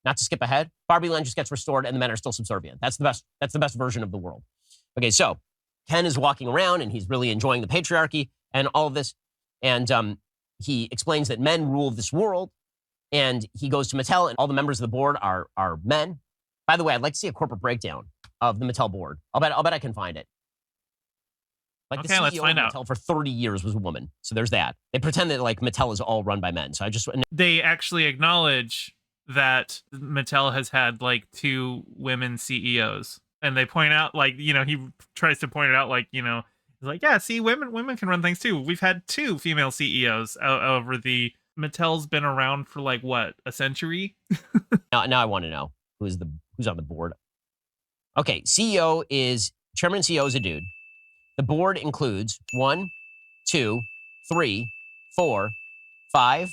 Not to skip ahead, Barbie Land just gets restored and the men are still subservient. That's the best. That's the best version of the world. Okay, so Ken is walking around and he's really enjoying the patriarchy and all of this. And he explains that men rule this world. And he goes to Mattel and all the members of the board are men. By the way, I'd like to see a corporate breakdown of the Mattel board. I'll bet I can find it. Like okay, the CEO let's find of Mattel out. For 30 years was a woman. So there's that. They pretend that like Mattel is all run by men. So they actually acknowledge that Mattel has had like 2 women CEOs, and they point out like, he tries to point it out like, he's like, yeah, see, women can run things too. We've had 2 female CEOs over the Mattel's been around for like what, a century? Now I want to know who's on the board. Okay, chairman and CEO is a dude. The board includes 1, 2, 3, 4, 5. It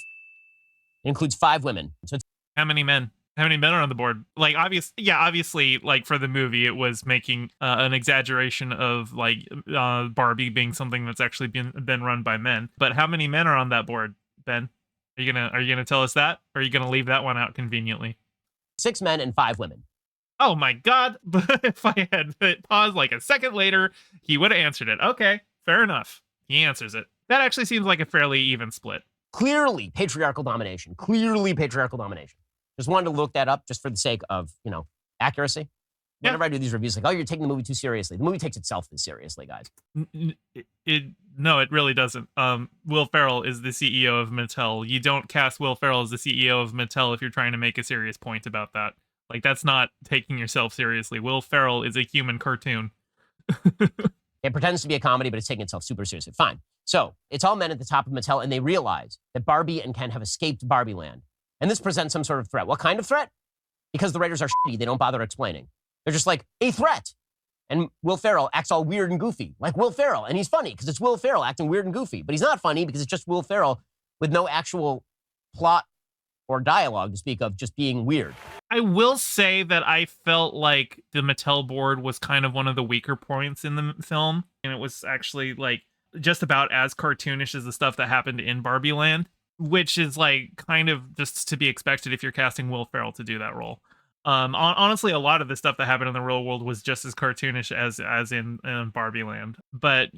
includes 5 women. So it's How many men? How many men are on the board? Like, obviously, like for the movie, it was making an exaggeration of like Barbie being something that's actually been run by men. But how many men are on that board, Ben? Are you gonna tell us that, or are you gonna leave that one out conveniently? 6 men and 5 women. Oh my God! But if I had paused like a second later, he would have answered it. Okay, fair enough. He answers it. That actually seems like a fairly even split. Clearly patriarchal domination. Just wanted to look that up just for the sake of, accuracy. Whenever I do these reviews, like, oh, you're taking the movie too seriously. The movie takes itself this seriously, guys. No, it really doesn't. Will Ferrell is the CEO of Mattel. You don't cast Will Ferrell as the CEO of Mattel if you're trying to make a serious point about that. Like, that's not taking yourself seriously. Will Ferrell is a human cartoon. It pretends to be a comedy, but it's taking itself super seriously. Fine. So it's all men at the top of Mattel, and they realize that Barbie and Ken have escaped Barbie Land. And this presents some sort of threat. What kind of threat? Because the writers are shitty, they don't bother explaining. They're just like, a threat. And Will Ferrell acts all weird and goofy, like Will Ferrell. And he's funny because it's Will Ferrell acting weird and goofy. But he's not funny because it's just Will Ferrell with no actual plot or dialogue to speak of, just being weird. I will say that I felt like the Mattel board was kind of one of the weaker points in the film. And it was actually like just about as cartoonish as the stuff that happened in Barbie Land, which is like kind of just to be expected if you're casting Will Ferrell to do that role. Honestly, a lot of the stuff that happened in the real world was just as cartoonish as in Barbie Land. But,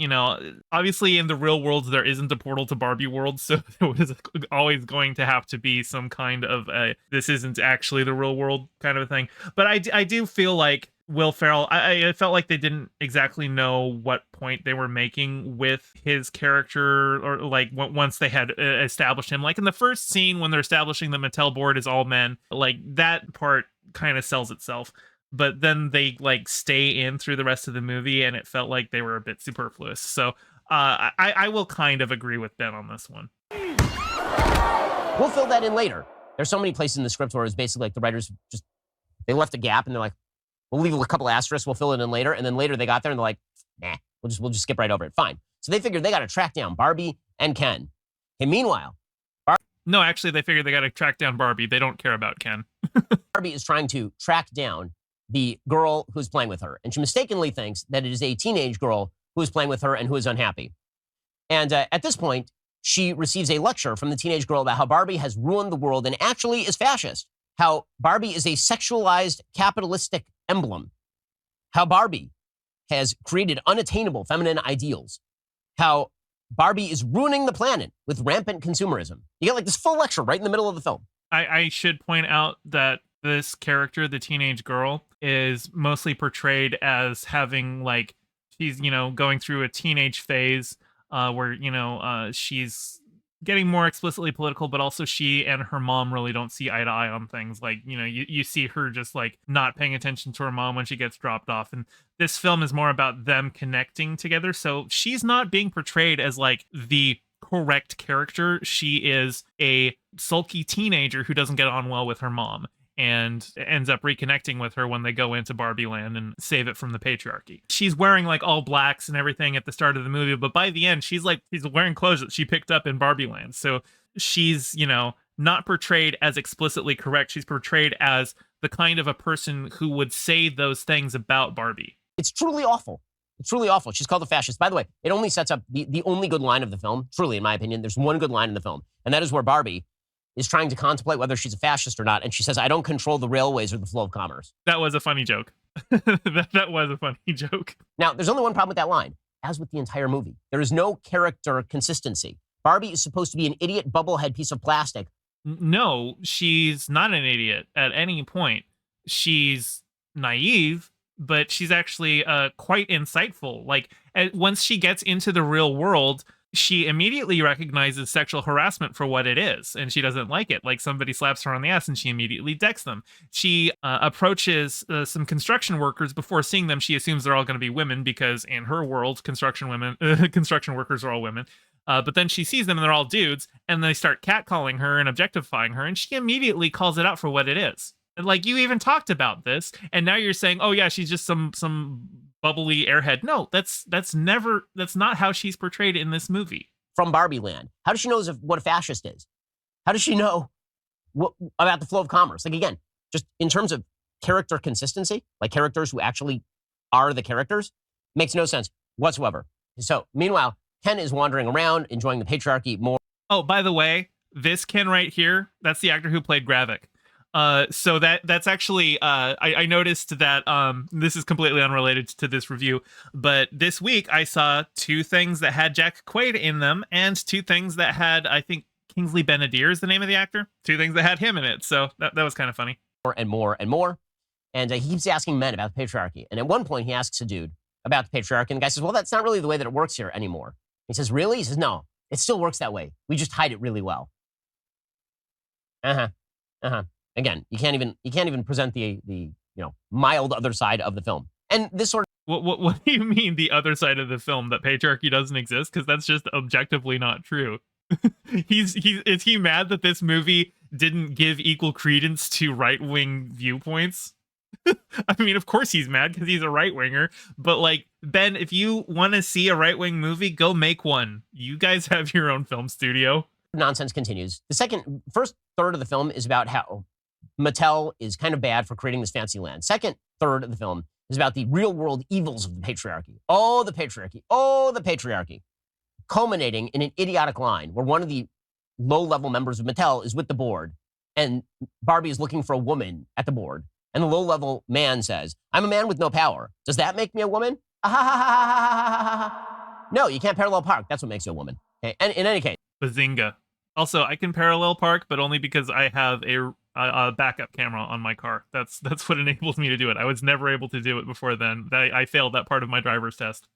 obviously in the real world, there isn't a portal to Barbie world. So there was always going to have to be some kind of this isn't actually the real world kind of a thing. But I do feel like Will Ferrell, I felt like they didn't exactly know what point they were making with his character, or like once they had established him. Like in the first scene when they're establishing the Mattel board is all men, like that part kind of sells itself. But then they like stay in through the rest of the movie, and it felt like they were a bit superfluous. So I will kind of agree with Ben on this one. We'll fill that in later. There's so many places in the script where it's basically like the writers they left a gap and they're like, we'll leave a couple asterisks, we'll fill it in later. And then later they got there and they're like, nah, We'll just skip right over it. Fine. So they figured they got to track down Barbie and Ken. Okay, meanwhile, No, actually, they figured they got to track down Barbie. They don't care about Ken. Barbie is trying to track down the girl who's playing with her, and she mistakenly thinks that it is a teenage girl who is playing with her and who is unhappy. And at this point, she receives a lecture from the teenage girl about how Barbie has ruined the world and actually is fascist. How Barbie is a sexualized capitalistic emblem. How Barbie has created unattainable feminine ideals. How Barbie is ruining the planet with rampant consumerism. You get like this full lecture right in the middle of the film. I should point out that this character, the teenage girl, is mostly portrayed as having like, she's, going through a teenage phase where, she's getting more explicitly political, but also she and her mom really don't see eye to eye on things. Like, you see her just like not paying attention to her mom when she gets dropped off. And this film is more about them connecting together. So she's not being portrayed as like the correct character. She is a sulky teenager who doesn't get on well with her mom and ends up reconnecting with her when they go into Barbie Land and save it from the patriarchy. She's wearing like all blacks and everything at the start of the movie, but by the end, she's wearing clothes that she picked up in Barbie Land. So she's, not portrayed as explicitly correct. She's portrayed as the kind of a person who would say those things about Barbie. It's truly awful. It's truly awful. She's called a fascist. By the way, it only sets up the only good line of the film. Truly, in my opinion, there's one good line in the film, and that is where Barbie is trying to contemplate whether she's a fascist or not. And she says, I don't control the railways or the flow of commerce. That was a funny joke. that was a funny joke. Now, there's only one problem with that line. As with the entire movie, there is no character consistency. Barbie is supposed to be an idiot bubblehead piece of plastic. No, she's not an idiot at any point. She's naive, but she's actually quite insightful. Like, once she gets into the real world, she immediately recognizes sexual harassment for what it is, and she doesn't like it. Like, somebody slaps her on the ass and she immediately decks them. She approaches some construction workers. Before seeing them, she assumes they're all going to be women because in her world, construction workers are all women. But then she sees them and they're all dudes, and they start catcalling her and objectifying her, and she immediately calls it out for what it is. And like, you even talked about this, and now you're saying, oh yeah, she's just some bubbly airhead. No, that's not how she's portrayed in this movie. From Barbie Land. How does she know what a fascist is? How does she know about the flow of commerce? Like, again, just in terms of character consistency, like characters who actually are the characters, makes no sense whatsoever. So, meanwhile, Ken is wandering around, enjoying the patriarchy more. Oh, by the way, this Ken right here, that's the actor who played Gravik. So that's actually, I noticed that, this is completely unrelated to this review, but this week I saw two things that had Jack Quaid in them and two things that had, I think, Kingsley Benadir is the name of the actor. Two things that had him in it. So that was kind of funny. More and more and more. And he keeps asking men about the patriarchy. And at one point he asks a dude about the patriarchy, and the guy says, well, that's not really the way that it works here anymore. He says, really? He says, no, it still works that way. We just hide it really well. Again, you can't even present the mild other side of the film. And this sort of what do you mean the other side of the film, that patriarchy doesn't exist? Because that's just objectively not true. Is he mad that this movie didn't give equal credence to right-wing viewpoints? I mean, of course he's mad because he's a right-winger, but like, Ben, if you want to see a right-wing movie, go make one. You guys have your own film studio. Nonsense continues. The first third of the film is about how Mattel is kind of bad for creating this fancy land. Second third of the film is about the real world evils of the patriarchy. Oh, the patriarchy. Oh, the patriarchy. Culminating in an idiotic line where one of the low-level members of Mattel is with the board, and Barbie is looking for a woman at the board. And the low-level man says, I'm a man with no power. Does that make me a woman? No, you can't parallel park. That's what makes you a woman. Okay? And in any case. Bazinga. Also, I can parallel park, but only because I have a backup camera on my car. That's what enables me to do it. I was never able to do it before then. I failed that part of my driver's test.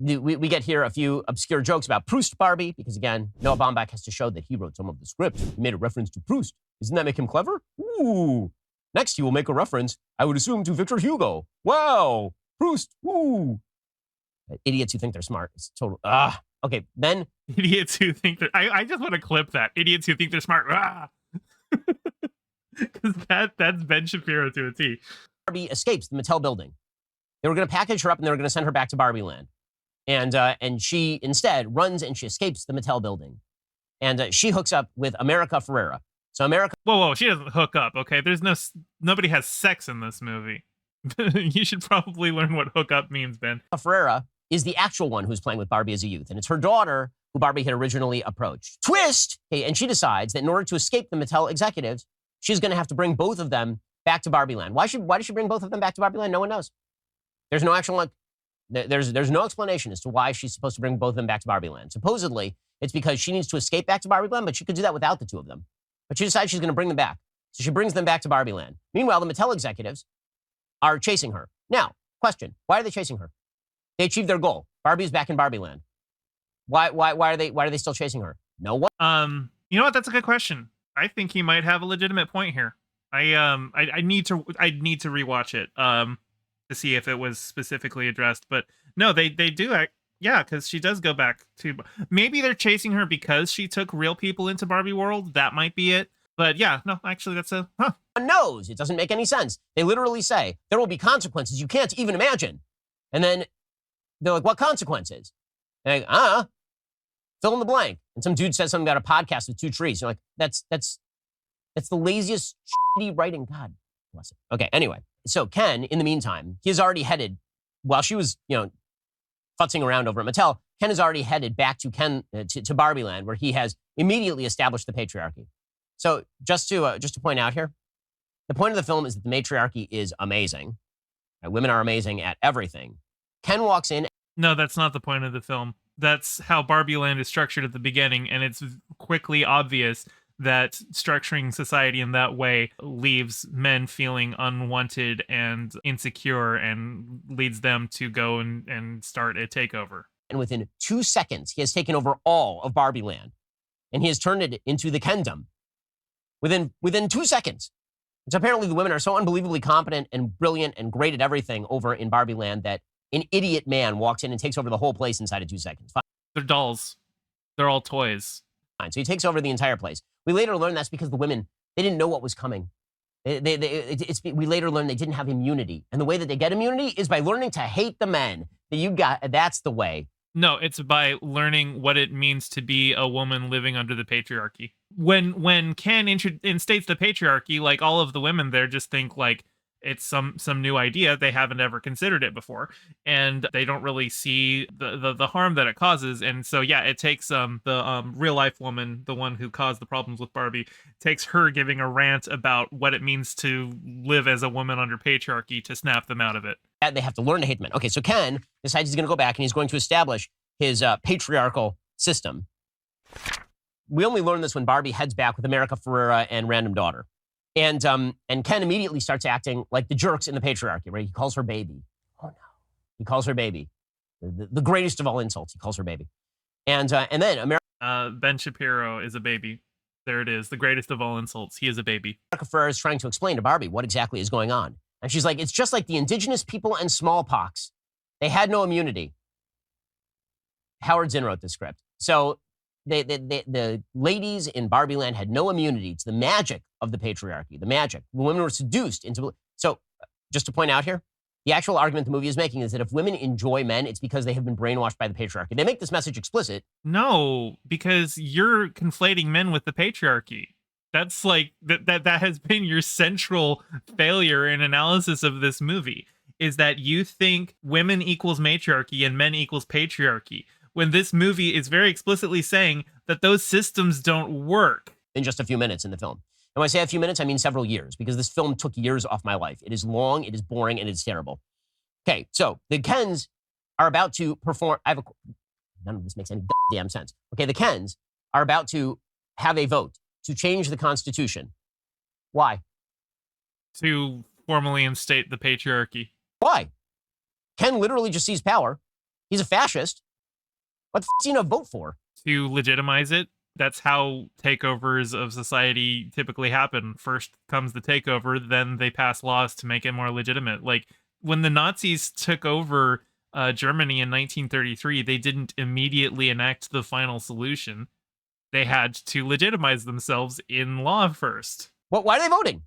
We get here a few obscure jokes about Proust Barbie, because again, Noah Baumbach has to show that he wrote some of the script. He made a reference to Proust. Doesn't that make him clever? Ooh. Next, he will make a reference, I would assume, to Victor Hugo. Wow. Proust. Ooh. Idiots who think they're smart. It's total. Okay, then. Idiots who think they're. I just want to clip that. Idiots who think they're smart. Because that's Ben Shapiro to a T. Barbie escapes the Mattel building. They were going to package her up and they were going to send her back to Barbie Land. And she instead runs and she escapes the Mattel building. And she hooks up with America Ferrera. So America Whoa, she doesn't hook up, okay? Nobody has sex in this movie. You should probably learn what hook up means, Ben. Ferrera is the actual one who's playing with Barbie as a youth. And it's her daughter who Barbie had originally approached. Twist! Okay, and she decides that in order to escape the Mattel executives, she's going to have to bring both of them back to Barbie Land. Why does she bring both of them back to Barbie Land? No one knows. There's no actual, there's no explanation as to why she's supposed to bring both of them back to Barbie Land. Supposedly, it's because she needs to escape back to Barbie Land, but she could do that without the two of them. But she decides she's going to bring them back. So she brings them back to Barbie Land. Meanwhile, the Mattel executives are chasing her. Now, question, why are they chasing her? They achieved their goal. Barbie's back in Barbie Land. Why are they still chasing her? No one. You know what? That's a good question. I think he might have a legitimate point here. I need to rewatch it to see if it was specifically addressed. But no, they do. Yeah, because she does go back to. Maybe they're chasing her because she took real people into Barbie World. That might be it. But yeah, no, actually, that's a huh. One knows. It doesn't make any sense. They literally say there will be consequences you can't even imagine, and then they're like, "What consequences?" And like, fill in the blank. And some dude says something about a podcast with two trees. You're like, that's the laziest shitty writing. God bless it. Okay, anyway. So Ken, in the meantime, he has already headed, while she was, futzing around over at Mattel, Ken has already headed back to Barbie Land, where he has immediately established the patriarchy. So just to point out here, the point of the film is that the matriarchy is amazing. Right? Women are amazing at everything. Ken walks in. No, that's not the point of the film. That's how Barbie Land is structured at the beginning, and it's quickly obvious that structuring society in that way leaves men feeling unwanted and insecure and leads them to go and start a takeover. And within 2 seconds, he has taken over all of Barbie Land, and he has turned it into the Kendom. Within 2 seconds. So apparently the women are so unbelievably competent and brilliant and great at everything over in Barbie Land that an idiot man walks in and takes over the whole place inside of 2 seconds. Fine. They're dolls. They're all toys. Fine. So he takes over the entire place. We later learn that's because the women, they didn't know what was coming. We later learned they didn't have immunity. And the way that they get immunity is by learning to hate the men. That's the way. No, it's by learning what it means to be a woman living under the patriarchy. When Ken instates the patriarchy, like all of the women there just think like it's some new idea. They haven't ever considered it before, and they don't really see the harm that it causes. And so yeah, it takes the real life woman, the one who caused the problems with Barbie, takes her giving a rant about what it means to live as a woman under patriarchy to snap them out of it. They have to learn to hate men. Okay, so Ken decides he's going to go back and he's going to establish his patriarchal system. We only learn this when Barbie heads back with America Ferrera and Random Daughter. And Ken immediately starts acting like the jerks in the patriarchy, right? He calls her baby. Oh, no. He calls her baby. The greatest of all insults. He calls her baby. And then America... Ben Shapiro is a baby. There it is. The greatest of all insults. He is a baby. America Ferrera is trying to explain to Barbie what exactly is going on. And she's like, it's just like the indigenous people and smallpox. They had no immunity. Howard Zinn wrote this script. So the ladies in Barbie Land had no immunity to the magic of the patriarchy, the magic. The women were seduced into... So just to point out here, the actual argument the movie is making is that if women enjoy men, it's because they have been brainwashed by the patriarchy. They make this message explicit. No, because you're conflating men with the patriarchy. That's like, that has been your central failure in analysis of this movie, is that you think women equals matriarchy and men equals patriarchy, when this movie is very explicitly saying that those systems don't work. In just a few minutes in the film. And when I say a few minutes, I mean several years, because this film took years off my life. It is long, it is boring, and it's terrible. Okay, so the Kens are about to perform... None of this makes any damn sense. Okay, the Kens are about to have a vote to change the Constitution. Why? To formally instate the patriarchy. Why? Ken literally just sees power. He's a fascist. What the f*** is he gonna vote for? To legitimize it. That's how takeovers of society typically happen. First comes the takeover, then they pass laws to make it more legitimate. Like, when the Nazis took over Germany in 1933, they didn't immediately enact the final solution. They had to legitimize themselves in law first. Why are they voting?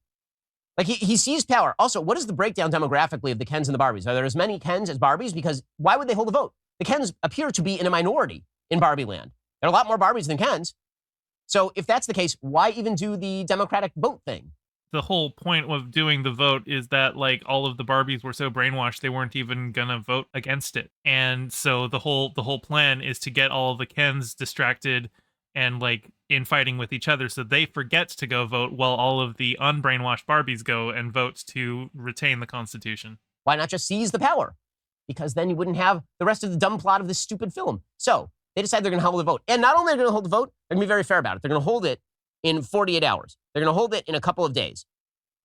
Like, he sees power. Also, what is the breakdown demographically of the Kens and the Barbies? Are there as many Kens as Barbies? Because why would they hold a vote? The Kens appear to be in a minority in Barbie land. There are a lot more Barbies than Kens. So if that's the case, why even do the Democratic vote thing? The whole point of doing the vote is that like all of the Barbies were so brainwashed they weren't even gonna vote against it. And so the whole plan is to get all of the Kens distracted and like infighting with each other so they forget to go vote while all of the unbrainwashed Barbies go and vote to retain the Constitution. Why not just seize the power? Because then you wouldn't have the rest of the dumb plot of this stupid film. So they decide they're going to hold the vote. And not only are they going to hold the vote, they're going to be very fair about it. They're going to hold it in 48 hours. They're going to hold it in a couple of days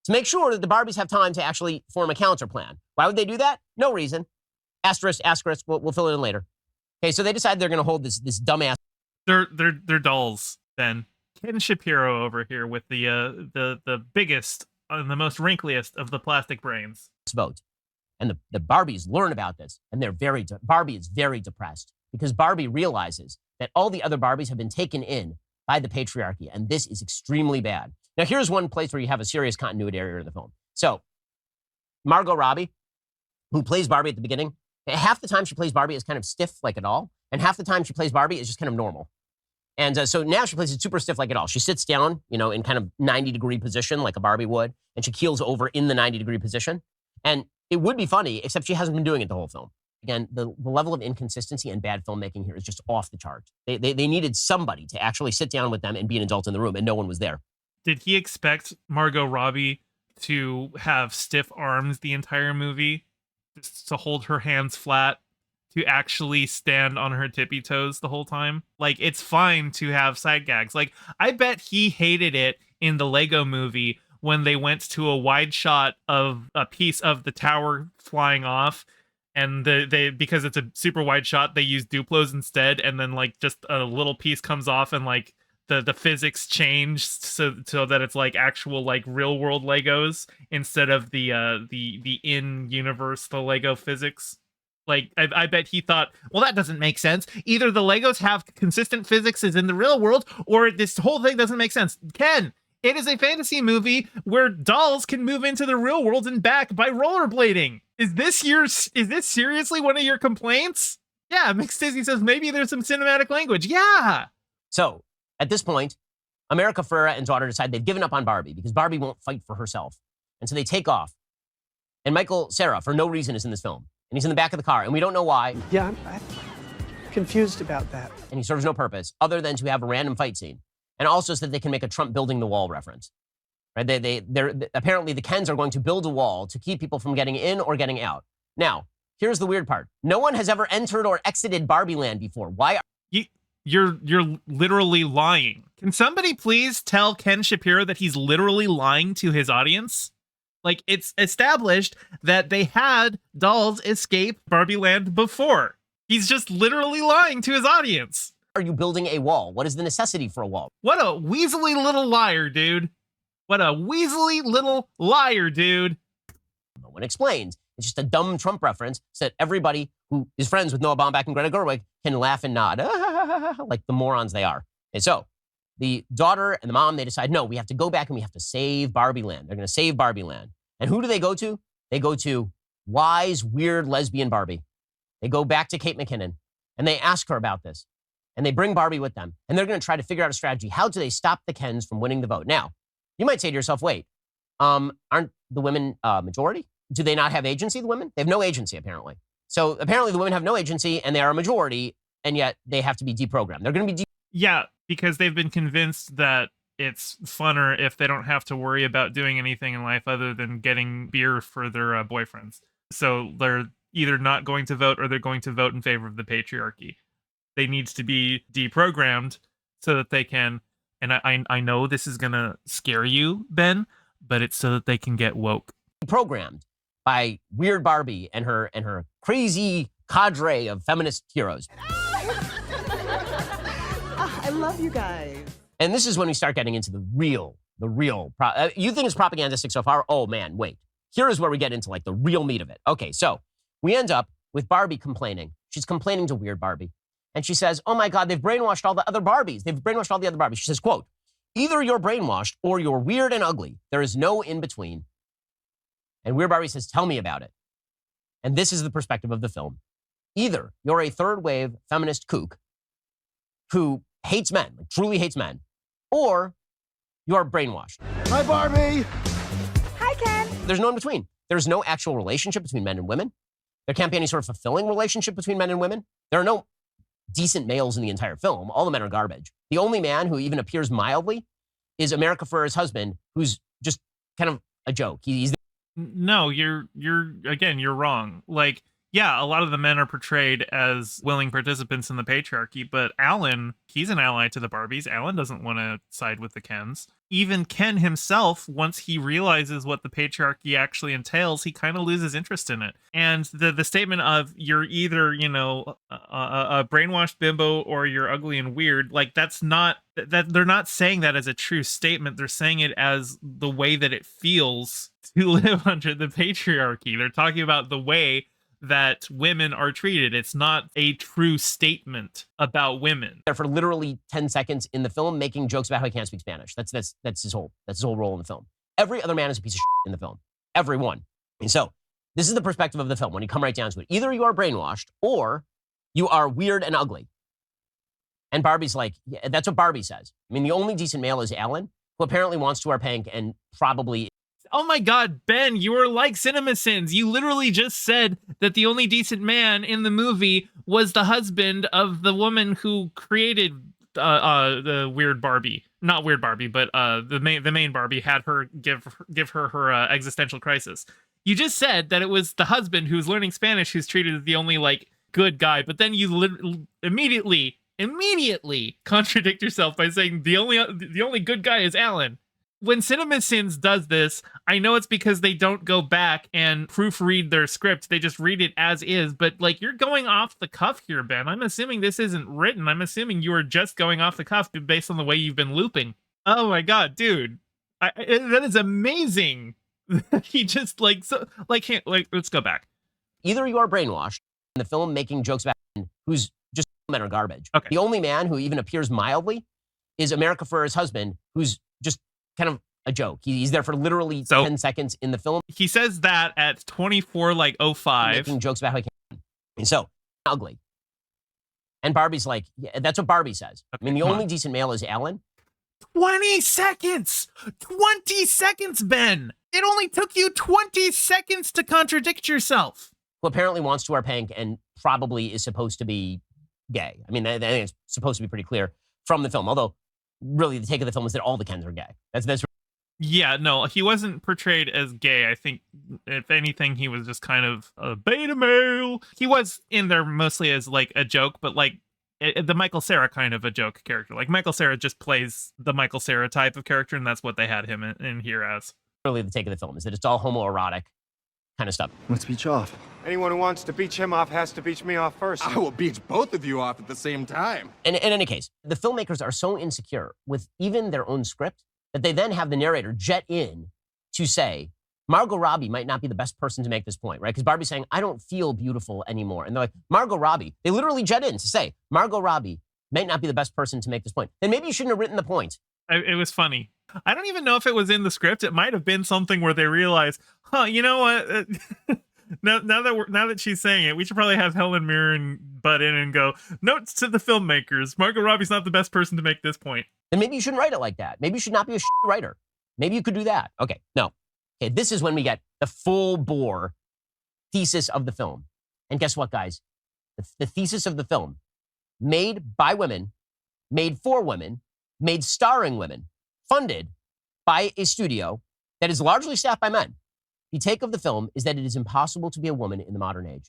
to make sure that the Barbies have time to actually form a counter plan. Why would they do that? No reason. Asterisk, asterisk, we'll fill it in later. Okay, so they decide they're going to hold this dumbass. They're dolls, then. Ken Shapiro over here with the biggest and the most wrinkliest of the plastic brains. Vote. And the Barbies learn about this, and Barbie is very depressed because Barbie realizes that all the other Barbies have been taken in by the patriarchy, and this is extremely bad. Now, here's one place where you have a serious continuity error in the film. So, Margot Robbie, who plays Barbie at the beginning, half the time she plays Barbie is kind of stiff like a doll, and half the time she plays Barbie is just kind of normal. And so now she plays it super stiff like a doll. She sits down, in kind of 90-degree position like a Barbie would, and she keels over in the 90-degree position. And it would be funny, except she hasn't been doing it the whole film. Again, the level of inconsistency and bad filmmaking here is just off the charts. They needed somebody to actually sit down with them and be an adult in the room, and no one was there. Did he expect Margot Robbie to have stiff arms the entire movie? Just to hold her hands flat? To actually stand on her tippy toes the whole time? Like, it's fine to have side gags. Like, I bet he hated it in the Lego movie when they went to a wide shot of a piece of the tower flying off, and they because it's a super wide shot, they use Duplos instead, and then like just a little piece comes off and like the physics change so that it's like actual like real world Legos instead of the in-universe the Lego physics. Like, I bet he thought, well, that doesn't make sense. Either the Legos have consistent physics as in the real world, or this whole thing doesn't make sense. Ken, it is a fantasy movie where dolls can move into the real world and back by rollerblading. Is this seriously one of your complaints? Yeah, Mixed Disney says maybe there's some cinematic language. Yeah. So, at this point, America Ferrera and daughter decide they've given up on Barbie because Barbie won't fight for herself. And so they take off. And Michael Cera, for no reason, is in this film. And he's in the back of the car, and we don't know why. Yeah, I'm confused about that. And he serves no purpose other than to have a random fight scene. And also so that they can make a Trump building the wall reference. Right? They're apparently the Kens are going to build a wall to keep people from getting in or getting out. Now, here's the weird part. No one has ever entered or exited Barbie Land before. Why? You're literally lying. Can somebody please tell Ken Shapiro that he's literally lying to his audience? Like, it's established that they had dolls escape Barbie Land before. He's just literally lying to his audience. Are you building a wall? What is the necessity for a wall? What a weaselly little liar, dude. What a weaselly little liar, dude. No one explains. It's just a dumb Trump reference so that everybody who is friends with Noah Baumbach and Greta Gerwig can laugh and nod like the morons they are. And so the daughter and the mom, they decide, no, we have to go back and we have to save Barbie Land. They're going to save Barbie Land. And who do they go to? They go to wise, weird lesbian Barbie. They go back to Kate McKinnon and they ask her about this. And they bring Barbie with them. And they're going to try to figure out a strategy. How do they stop the Kens from winning the vote? Now, you might say to yourself, wait, aren't the women majority? Do they not have agency, the women? They have no agency, apparently. So apparently the women have no agency and they are a majority, and yet they have to be deprogrammed. They're going to be Yeah, because they've been convinced that it's funner if they don't have to worry about doing anything in life other than getting beer for their boyfriends. So they're either not going to vote or they're going to vote in favor of the patriarchy. They need to be deprogrammed so that they can, and I know this is going to scare you, Ben, but it's so that they can get woke. Programmed by weird Barbie and her crazy cadre of feminist heroes. I love you guys. And this is when we start getting into the real. You think it's propagandistic so far? Oh man, wait. Here is where we get into like the real meat of it. Okay, so we end up with Barbie complaining. She's complaining to weird Barbie. And she says, oh my God, they've brainwashed all the other Barbies. They've brainwashed all the other Barbies. She says, quote, either you're brainwashed or you're weird and ugly. There is no in between. And weird Barbie says, tell me about it. And this is the perspective of the film. Either you're a third wave feminist kook who hates men, like truly hates men, or you're brainwashed. Hi, Barbie. Hi, Ken. There's no in between. There's no actual relationship between men and women. There can't be any sort of fulfilling relationship between men and women. There are no decent males in the entire film. All the men are garbage. The only man who even appears mildly is America Ferrera's husband, who's just kind of a joke. He's No, you're wrong. Like, yeah, a lot of the men are portrayed as willing participants in the patriarchy, but Alan, he's an ally to the Barbies. Alan doesn't want to side with the Kens. Even Ken himself, once he realizes what the patriarchy actually entails, he kind of loses interest in it. And the statement of you're either, a brainwashed bimbo or you're ugly and weird, like that's not that they're not saying that as a true statement. They're saying it as the way that it feels to live under the patriarchy. They're talking about the way that women are treated. It's not a true statement about women. there for literally 10 seconds in the film making jokes about how he can't speak Spanish. That's his whole role in the film. Every other man is a piece of shit in the film. Everyone. And so this is the perspective of the film when you come right down to it. Either you are brainwashed or you are weird and ugly. And Barbie's like, yeah, that's what Barbie says. I mean, the only decent male is Alan, who apparently wants to wear pink and probably. Oh my God, Ben, you are like CinemaSins. You literally just said that the only decent man in the movie was the husband of the woman who created the weird Barbie. Not weird Barbie, but the main Barbie had her give her existential crisis. You just said that it was the husband who's learning Spanish who's treated as the only like good guy, but then you immediately contradict yourself by saying the only good guy is Alan. When CinemaSins does this, I know it's because they don't go back and proofread their script. They just read it as is. But like, you're going off the cuff here, Ben. I'm assuming this isn't written. I'm assuming you are just going off the cuff based on the way you've been looping. Oh my God, dude. That is amazing. He just like, so like, can't like, let's go back. Either you are brainwashed in the film making jokes about men who's just men are garbage. Okay. The only man who even appears mildly is America Ferrera's husband, who's just kind of a joke. He's there for literally 10 seconds in the film. He says that at 24:05. Making jokes about how he can't. And so, ugly. And Barbie's like, yeah, that's what Barbie says. Okay, I mean, the only decent male is Alan. 20 seconds! 20 seconds, Ben! It only took you 20 seconds to contradict yourself. Who apparently wants to wear pink and probably is supposed to be gay. I mean, I think it's supposed to be pretty clear from the film. Although, really, the take of the film is that all the Kens are gay. That's Yeah, no, he wasn't portrayed as gay. I think, if anything, he was just kind of a beta male. He was in there mostly as, like, a joke, but, like, the Michael Cera kind of a joke character. Like, Michael Cera just plays the Michael Cera type of character, and that's what they had him in here as. really the take of the film, is that it's all homoerotic kind of stuff. Let's beach off. Anyone who wants to beach him off has to beach me off first. I will beach both of you off at the same time. In any case, the filmmakers are so insecure with even their own script that they then have the narrator jet in to say, Margot Robbie might not be the best person to make this point, right? Because Barbie's saying, I don't feel beautiful anymore. And they're like, Margot Robbie. They literally jet in to say, Margot Robbie might not be the best person to make this point. Then maybe you shouldn't have written the point. It was funny. I don't even know if it was in the script. It might have been something where they realized, you know what? now that she's saying it, we should probably have Helen Mirren butt in and go, notes to the filmmakers. Margot Robbie's not the best person to make this point. Then maybe you shouldn't write it like that. Maybe you should not be a writer. Maybe you could do that. Okay, no. Okay, this is when we get the full bore thesis of the film. And guess what, guys? The thesis of the film, made by women, made for women, made starring women, funded by a studio that is largely staffed by men. The take of the film is that it is impossible to be a woman in the modern age.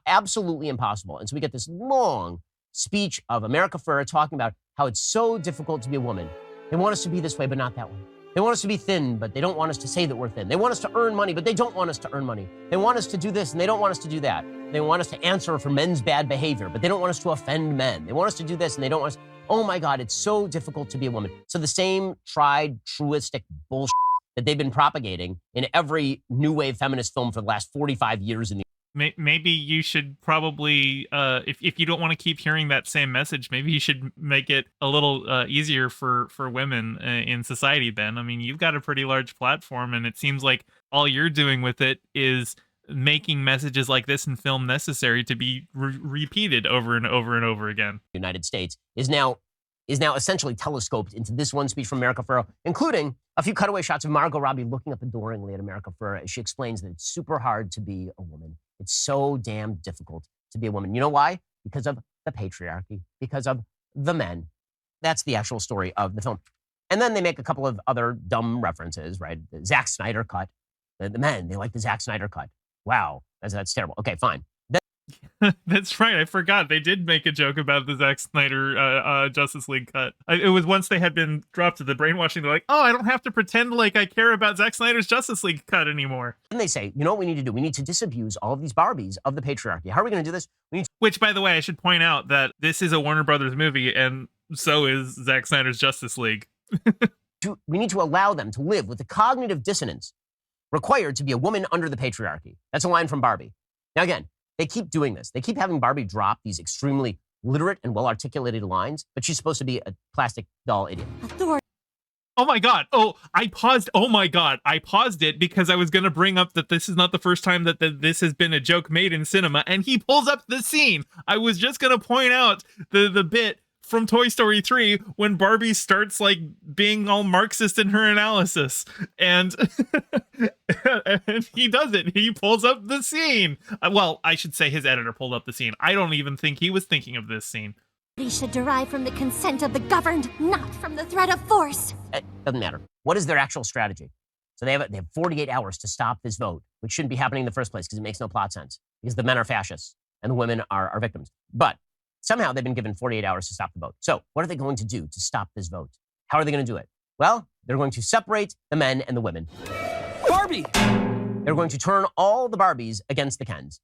Absolutely impossible. And so we get this long speech of America Ferrera talking about how it's so difficult to be a woman. They want us to be this way, but not that way. They want us to be thin, but they don't want us to say that we're thin. They want us to earn money, but they don't want us to earn money. They want us to do this, and they don't want us to do that. They want us to answer for men's bad behavior, but they don't want us to offend men. They want us to do this, and they don't want us... Oh my God, it's so difficult to be a woman. So the same tried, truistic bullshit that they've been propagating in every new wave feminist film for the last 45 years in the... Maybe you should probably, if you don't want to keep hearing that same message, maybe you should make it a little easier for women in society, Ben. I mean, you've got a pretty large platform, and it seems like all you're doing with it is making messages like this in film necessary to be repeated over and over and over again. United States is now essentially telescoped into this one speech from America Ferrero, including a few cutaway shots of Margot Robbie looking up adoringly at America Ferrero as she explains that it's super hard to be a woman. It's so damn difficult to be a woman. You know why? Because of the patriarchy, because of the men. That's the actual story of the film. And then they make a couple of other dumb references, right? The Zack Snyder cut. The men, they like the Zack Snyder cut. Wow, that's terrible. Okay, fine. That's right. I forgot. They did make a joke about the Zack Snyder Justice League cut. It was once they had been dropped to the brainwashing. They're like, oh, I don't have to pretend like I care about Zack Snyder's Justice League cut anymore. And they say, you know what we need to do? We need to disabuse all of these Barbies of the patriarchy. How are we going to do this? Which, by the way, I should point out that this is a Warner Brothers movie, and so is Zack Snyder's Justice League. We need to allow them to live with the cognitive dissonance required to be a woman under the patriarchy. That's a line from Barbie. Now, again, they keep doing this. They keep having Barbie drop these extremely literate and well-articulated lines, but she's supposed to be a plastic doll idiot. Oh my God. Oh, I paused. Oh my God. I paused it because I was going to bring up that this is not the first time that this has been a joke made in cinema, and he pulls up the scene. I was just going to point out the bit from Toy Story 3 when Barbie starts like being all Marxist in her analysis, and and he does it. He pulls up the scene. Well, I should say his editor pulled up the scene. I don't even think he was thinking of this scene. He should derive from the consent of the governed, not from the threat of force. It doesn't matter. What is their actual strategy? So they have 48 hours to stop this vote, which shouldn't be happening in the first place because it makes no plot sense, because the men are fascists and the women are victims. But somehow they've been given 48 hours to stop the vote. So what are they going to do to stop this vote? How are they going to do it? Well, they're going to separate the men and the women. Barbie! They're going to turn all the Barbies against the Kens.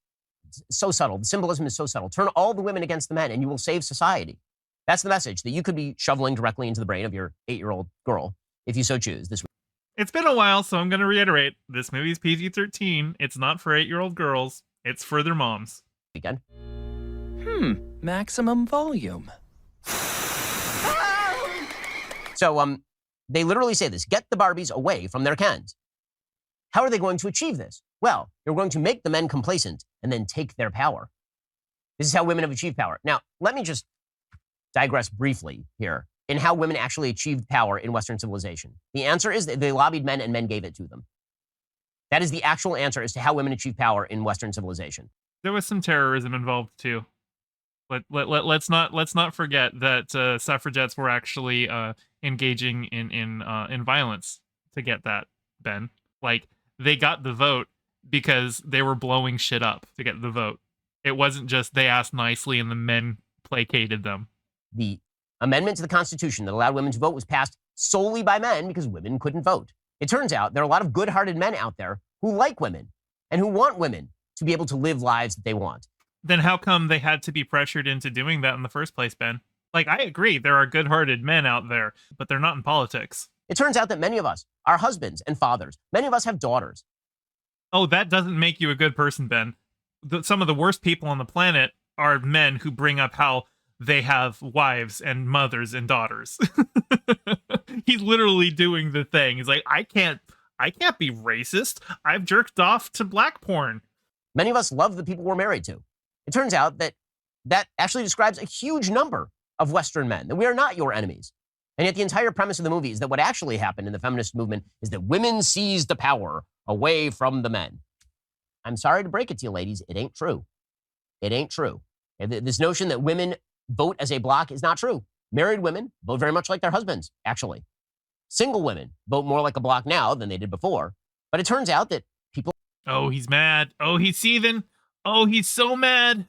It's so subtle. The symbolism is so subtle. Turn all the women against the men and you will save society. That's the message that you could be shoveling directly into the brain of your 8-year-old girl if you so choose this week. It's been a while, so I'm going to reiterate. This movie's PG-13. It's not for 8-year-old girls. It's for their moms. Weekend. Maximum volume. So they literally say this: get the Barbies away from their Kens. How are they going to achieve this? Well, you're going to make the men complacent and then take their power. This is how women have achieved power. Now, let me just digress briefly here in how women actually achieved power in Western civilization. The answer is that they lobbied men and men gave it to them. That is the actual answer as to how women achieve power in Western civilization. There was some terrorism involved too. Let's not forget that suffragettes were actually engaging in violence to get that, Ben. Like, they got the vote because they were blowing shit up to get the vote. It wasn't just they asked nicely and the men placated them. The amendment to the Constitution that allowed women to vote was passed solely by men because women couldn't vote. It turns out there are a lot of good-hearted men out there who like women and who want women to be able to live lives that they want. Then how come they had to be pressured into doing that in the first place, Ben? Like, I agree, there are good-hearted men out there, but they're not in politics. It turns out that many of us are husbands and fathers. Many of us have daughters. Oh, that doesn't make you a good person, Ben. Some of the worst people on the planet are men who bring up how they have wives and mothers and daughters. He's literally doing the thing. He's like, I can't be racist. I've jerked off to black porn. Many of us love the people we're married to. It turns out that that actually describes a huge number of Western men, that we are not your enemies. And yet the entire premise of the movie is that what actually happened in the feminist movement is that women seized the power away from the men. I'm sorry to break it to you, ladies. It ain't true. It ain't true. This notion that women vote as a block is not true. Married women vote very much like their husbands, actually. Single women vote more like a block now than they did before. But it turns out that people... Oh, he's mad. Oh, he's seething. Oh, he's so mad.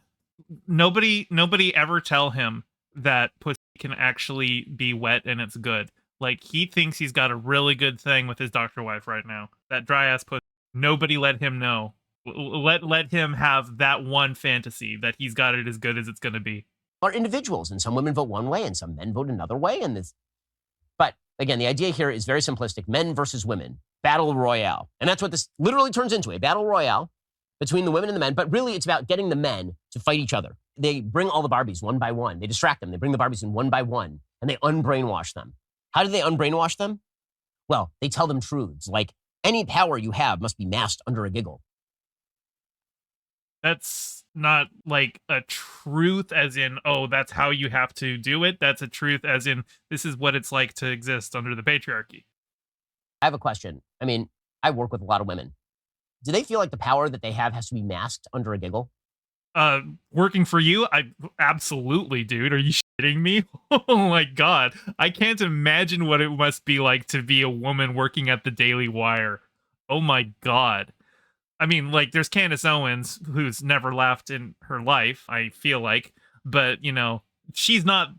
Nobody ever tell him that pussy can actually be wet and it's good. Like, he thinks he's got a really good thing with his doctor wife right now. That dry ass pussy. Nobody let him know. Let him have that one fantasy that he's got it as good as it's going to be. Are individuals, and some women vote one way and some men vote another way. But again, the idea here is very simplistic: men versus women, battle royale. And that's what this literally turns into, a battle royale between the women and the men. But really, it's about getting the men to fight each other. They bring all the Barbies one by one. They distract them. They bring the Barbies in one by one, and they unbrainwash them. How do they unbrainwash them? Well, they tell them truths like, any power you have must be masked under a giggle. That's not like a truth as in, oh, that's how you have to do it. That's a truth as in, this is what it's like to exist under the patriarchy. I have a question. I mean, I work with a lot of women. Do they feel like the power that they have has to be masked under a giggle? Working for you? I absolutely, dude. Are you shitting me? Oh my god. I can't imagine what it must be like to be a woman working at the Daily Wire. Oh my god. I mean, like, there's Candace Owens, who's never laughed in her life, I feel like, but, you know, she's not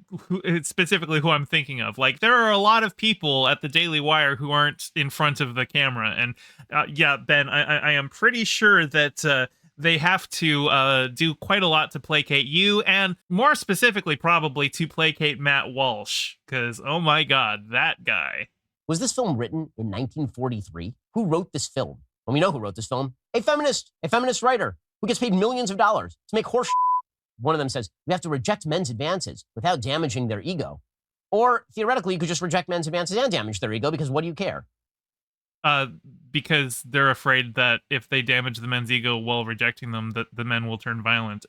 specifically who I'm thinking of. Like, there are a lot of people at the Daily Wire who aren't in front of the camera, and yeah, Ben, I am pretty sure that they have to do quite a lot to placate you, and more specifically, probably to placate Matt Walsh, because, oh my god, that guy. Was this film written in 1943? Who wrote this film? Well, we know who wrote this film. A feminist writer who gets paid millions of dollars to make horse. One of them says, we have to reject men's advances without damaging their ego. Or theoretically, you could just reject men's advances and damage their ego, because what do you care? Because they're afraid that if they damage the men's ego while rejecting them, that the men will turn violent,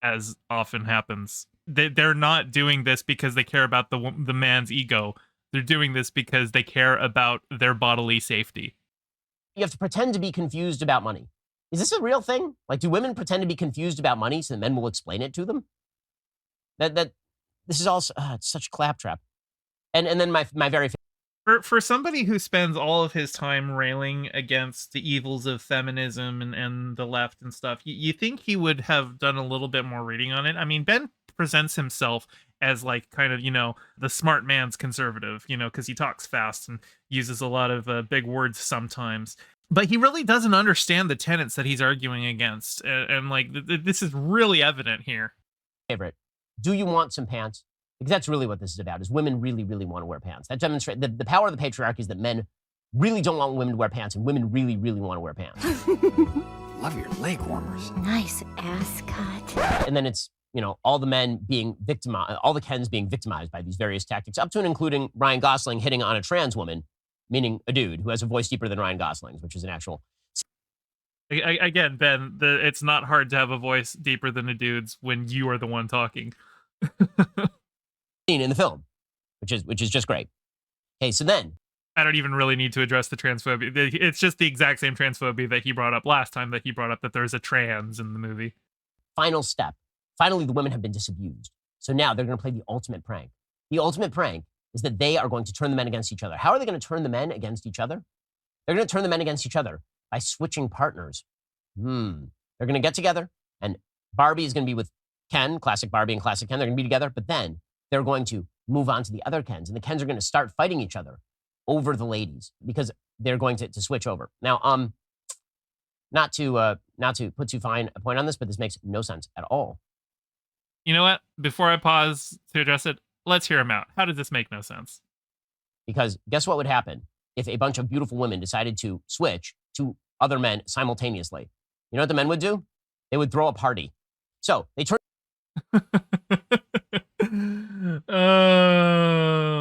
as often happens. They're not doing this because they care about the man's ego. They're doing this because they care about their bodily safety. You have to pretend to be confused about money. Is this a real thing? Like, do women pretend to be confused about money so the men will explain it to them? This is also it's such claptrap. And then my very for somebody who spends all of his time railing against the evils of feminism and the left and stuff, you think he would have done a little bit more reading on it? I mean, Ben presents himself as like kind of, you know, the smart man's conservative, you know, because he talks fast and uses a lot of big words sometimes. But he really doesn't understand the tenets that he's arguing against. And like, this is really evident here. favorite. Do you want some pants? Because that's really what this is about, is women really, really want to wear pants. That demonstrates the power of the patriarchy is that men really don't want women to wear pants, and women really, really want to wear pants. Love your leg warmers. Nice ass cut. And then it's, you know, all the men being victimized, all the Kens being victimized by these various tactics, up to and including Ryan Gosling hitting on a trans woman, meaning a dude who has a voice deeper than Ryan Gosling's, which is an actual. Again, Ben, it's not hard to have a voice deeper than a dude's when you are the one talking. Scene in the film, which is just great. Okay, so then I don't even really need to address the transphobia. It's just the exact same transphobia that he brought up last time, that he brought up that there's a trans in the movie. Final step. Finally, the women have been disabused. So now they're going to play the ultimate prank. The ultimate prank is that they are going to turn the men against each other. How are they going to turn the men against each other? They're going to turn the men against each other by switching partners. They're going to get together, and Barbie is going to be with Ken, classic Barbie and classic Ken. They're going to be together, but then they're going to move on to the other Kens, and the Kens are going to start fighting each other over the ladies because they're going to switch over. Now, not to put too fine a point on this, but this makes no sense at all. You know what? Before I pause to address it, let's hear him out. How does this make no sense? Because guess what would happen if a bunch of beautiful women decided to switch to other men simultaneously? You know what the men would do? They would throw a party. So they turn. Oh,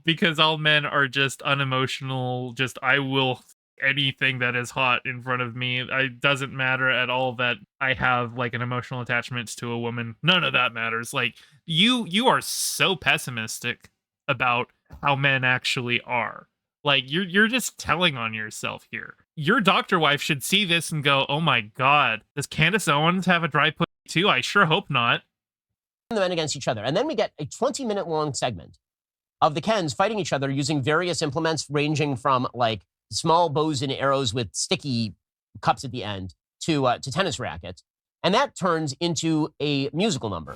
because all men are just unemotional. Just, I will anything that is hot in front of me. It doesn't matter at all that I have like an emotional attachment to a woman. None of that matters. Like, you are so pessimistic about how men actually are. Like, you're just telling on yourself here. Your doctor wife should see this and go, oh my god, does Candace Owens have a dry pussy too? I sure hope not. The men against each other. And then we get a 20-minute long segment of the Kens fighting each other using various implements ranging from like small bows and arrows with sticky cups at the end to tennis rackets. And that turns into a musical number.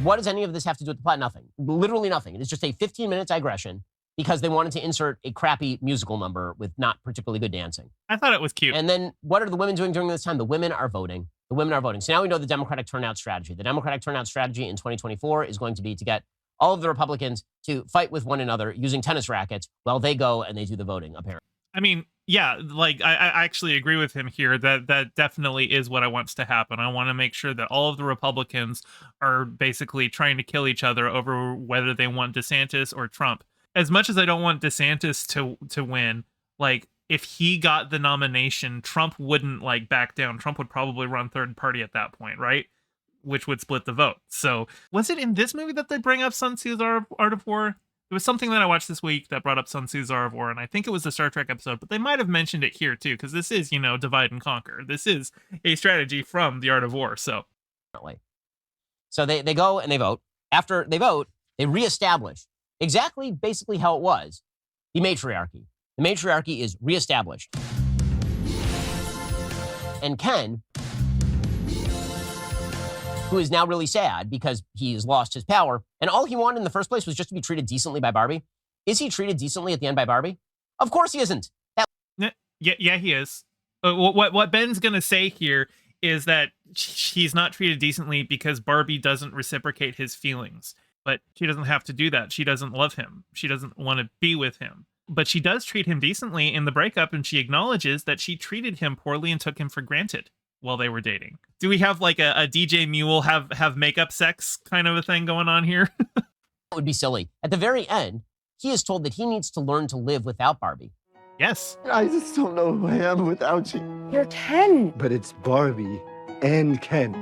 What does any of this have to do with the plot? Nothing. Literally nothing. It is just a 15-minute digression because they wanted to insert a crappy musical number with not particularly good dancing. I thought it was cute. And then what are the women doing during this time? The women are voting. The women are voting. So now we know the Democratic turnout strategy. The Democratic turnout strategy in 2024 is going to be to get all of the Republicans to fight with one another using tennis rackets while they go and they do the voting, apparently. I mean, yeah, like I actually agree with him here that definitely is what I want to happen. I want to make sure that all of the Republicans are basically trying to kill each other over whether they want DeSantis or Trump. As much as I don't want DeSantis to win, like if he got the nomination, Trump wouldn't like back down. Trump would probably run third party at that point, right? Which would split the vote. So was it in this movie that they bring up Sun Tzu's Art of War? It was something that I watched this week that brought up Sun Tzu's Art of War, and I think it was the Star Trek episode, but they might have mentioned it here too, because this is, divide and conquer. This is a strategy from the Art of War. So they go and they vote. After they vote, they reestablish exactly basically how it was, the matriarchy. The matriarchy is reestablished. And Ken, who is now really sad because he's lost his power, and all he wanted in the first place was just to be treated decently by Barbie. Is he treated decently at the end by Barbie? Of course he isn't. Yeah, he is. What Ben's gonna say here is that he's not treated decently because Barbie doesn't reciprocate his feelings. But she doesn't have to do that. She doesn't love him. She doesn't want to be with him. But she does treat him decently in the breakup, and she acknowledges that she treated him poorly and took him for granted while they were dating. Do we have like a DJ Mule have makeup sex kind of a thing going on here? That would be silly. At the very end, he is told that he needs to learn to live without Barbie. Yes. I just don't know who I am without you. You're Ken. But it's Barbie and Ken.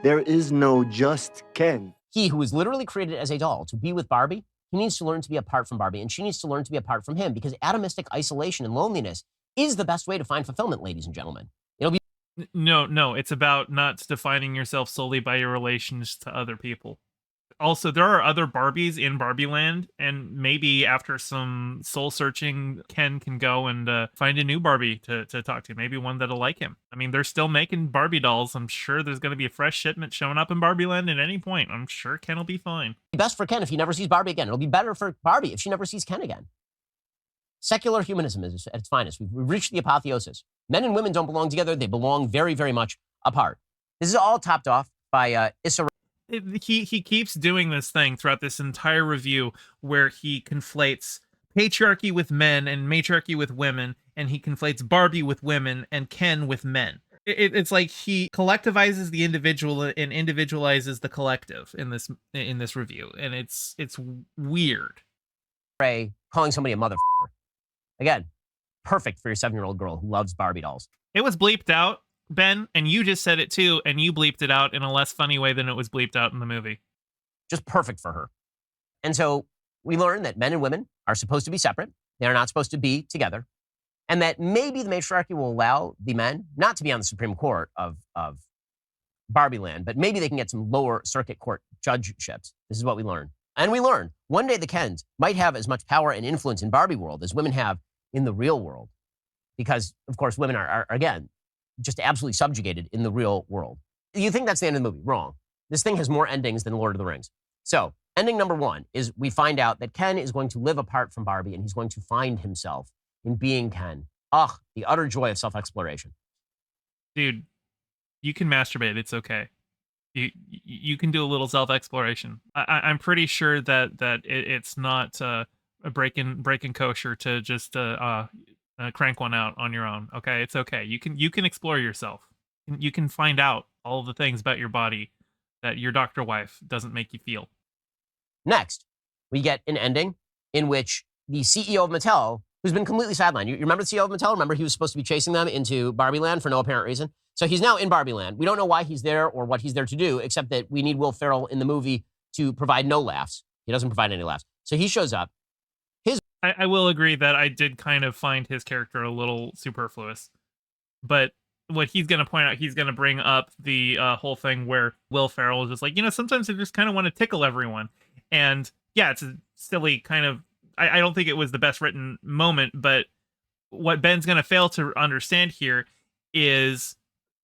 There is no just Ken. He, who was literally created as a doll to be with Barbie, he needs to learn to be apart from Barbie, and she needs to learn to be apart from him, because atomistic isolation and loneliness is the best way to find fulfillment, ladies and gentlemen. It'll be No, it's about not defining yourself solely by your relations to other people. Also, there are other Barbies in Barbie Land, and maybe after some soul searching, Ken can go and find a new Barbie to talk to. Maybe one that'll like him. I mean, they're still making Barbie dolls. I'm sure there's going to be a fresh shipment showing up in Barbie Land at any point. I'm sure Ken will be fine. best for Ken if he never sees Barbie again. It'll be better for Barbie if she never sees Ken again. Secular humanism is at its finest. We've reached the apotheosis. Men and women don't belong together. They belong very, very much apart. This is all topped off by Issa. He keeps doing this thing throughout this entire review where he conflates patriarchy with men and matriarchy with women, and he conflates Barbie with women and Ken with men. It's like he collectivizes the individual and individualizes the collective in this review, and it's weird. Ray calling somebody a motherfucker. Again, perfect for your 7-year-old girl who loves Barbie dolls. It was bleeped out, Ben, and you just said it too, and you bleeped it out in a less funny way than it was bleeped out in the movie. Just perfect for her. And so we learn that men and women are supposed to be separate. They're not supposed to be together. And that maybe the matriarchy will allow the men not to be on the Supreme Court of Barbie Land, but maybe they can get some lower circuit court judgeships. This is what we learn. And we learn one day the Kens might have as much power and influence in Barbie world as women have in the real world. Because, of course, women are again, just absolutely subjugated in the real world. You think that's the end of the movie? Wrong. This thing has more endings than Lord of the Rings. So, ending number 1 is we find out that Ken is going to live apart from Barbie, and he's going to find himself in being Ken. Ugh, the utter joy of self-exploration. Dude, you can masturbate. It's okay. You can do a little self-exploration. I'm pretty sure that it's not a breaking kosher to just crank one out on your own. Okay, it's okay. You can explore yourself. You can find out all the things about your body that your doctor wife doesn't make you feel. Next, we get an ending in which the CEO of Mattel, who's been completely sidelined. You remember the CEO of Mattel? Remember he was supposed to be chasing them into Barbie Land for no apparent reason? So he's now in Barbie Land. We don't know why he's there or what he's there to do, except that we need Will Ferrell in the movie to provide no laughs. He doesn't provide any laughs. So he shows up. I will agree that I did kind of find his character a little superfluous. But what he's going to point out, he's going to bring up the whole thing where Will Ferrell is just like, sometimes I just kind of want to tickle everyone. And yeah, it's a silly kind of, I don't think it was the best written moment, but what Ben's going to fail to understand here is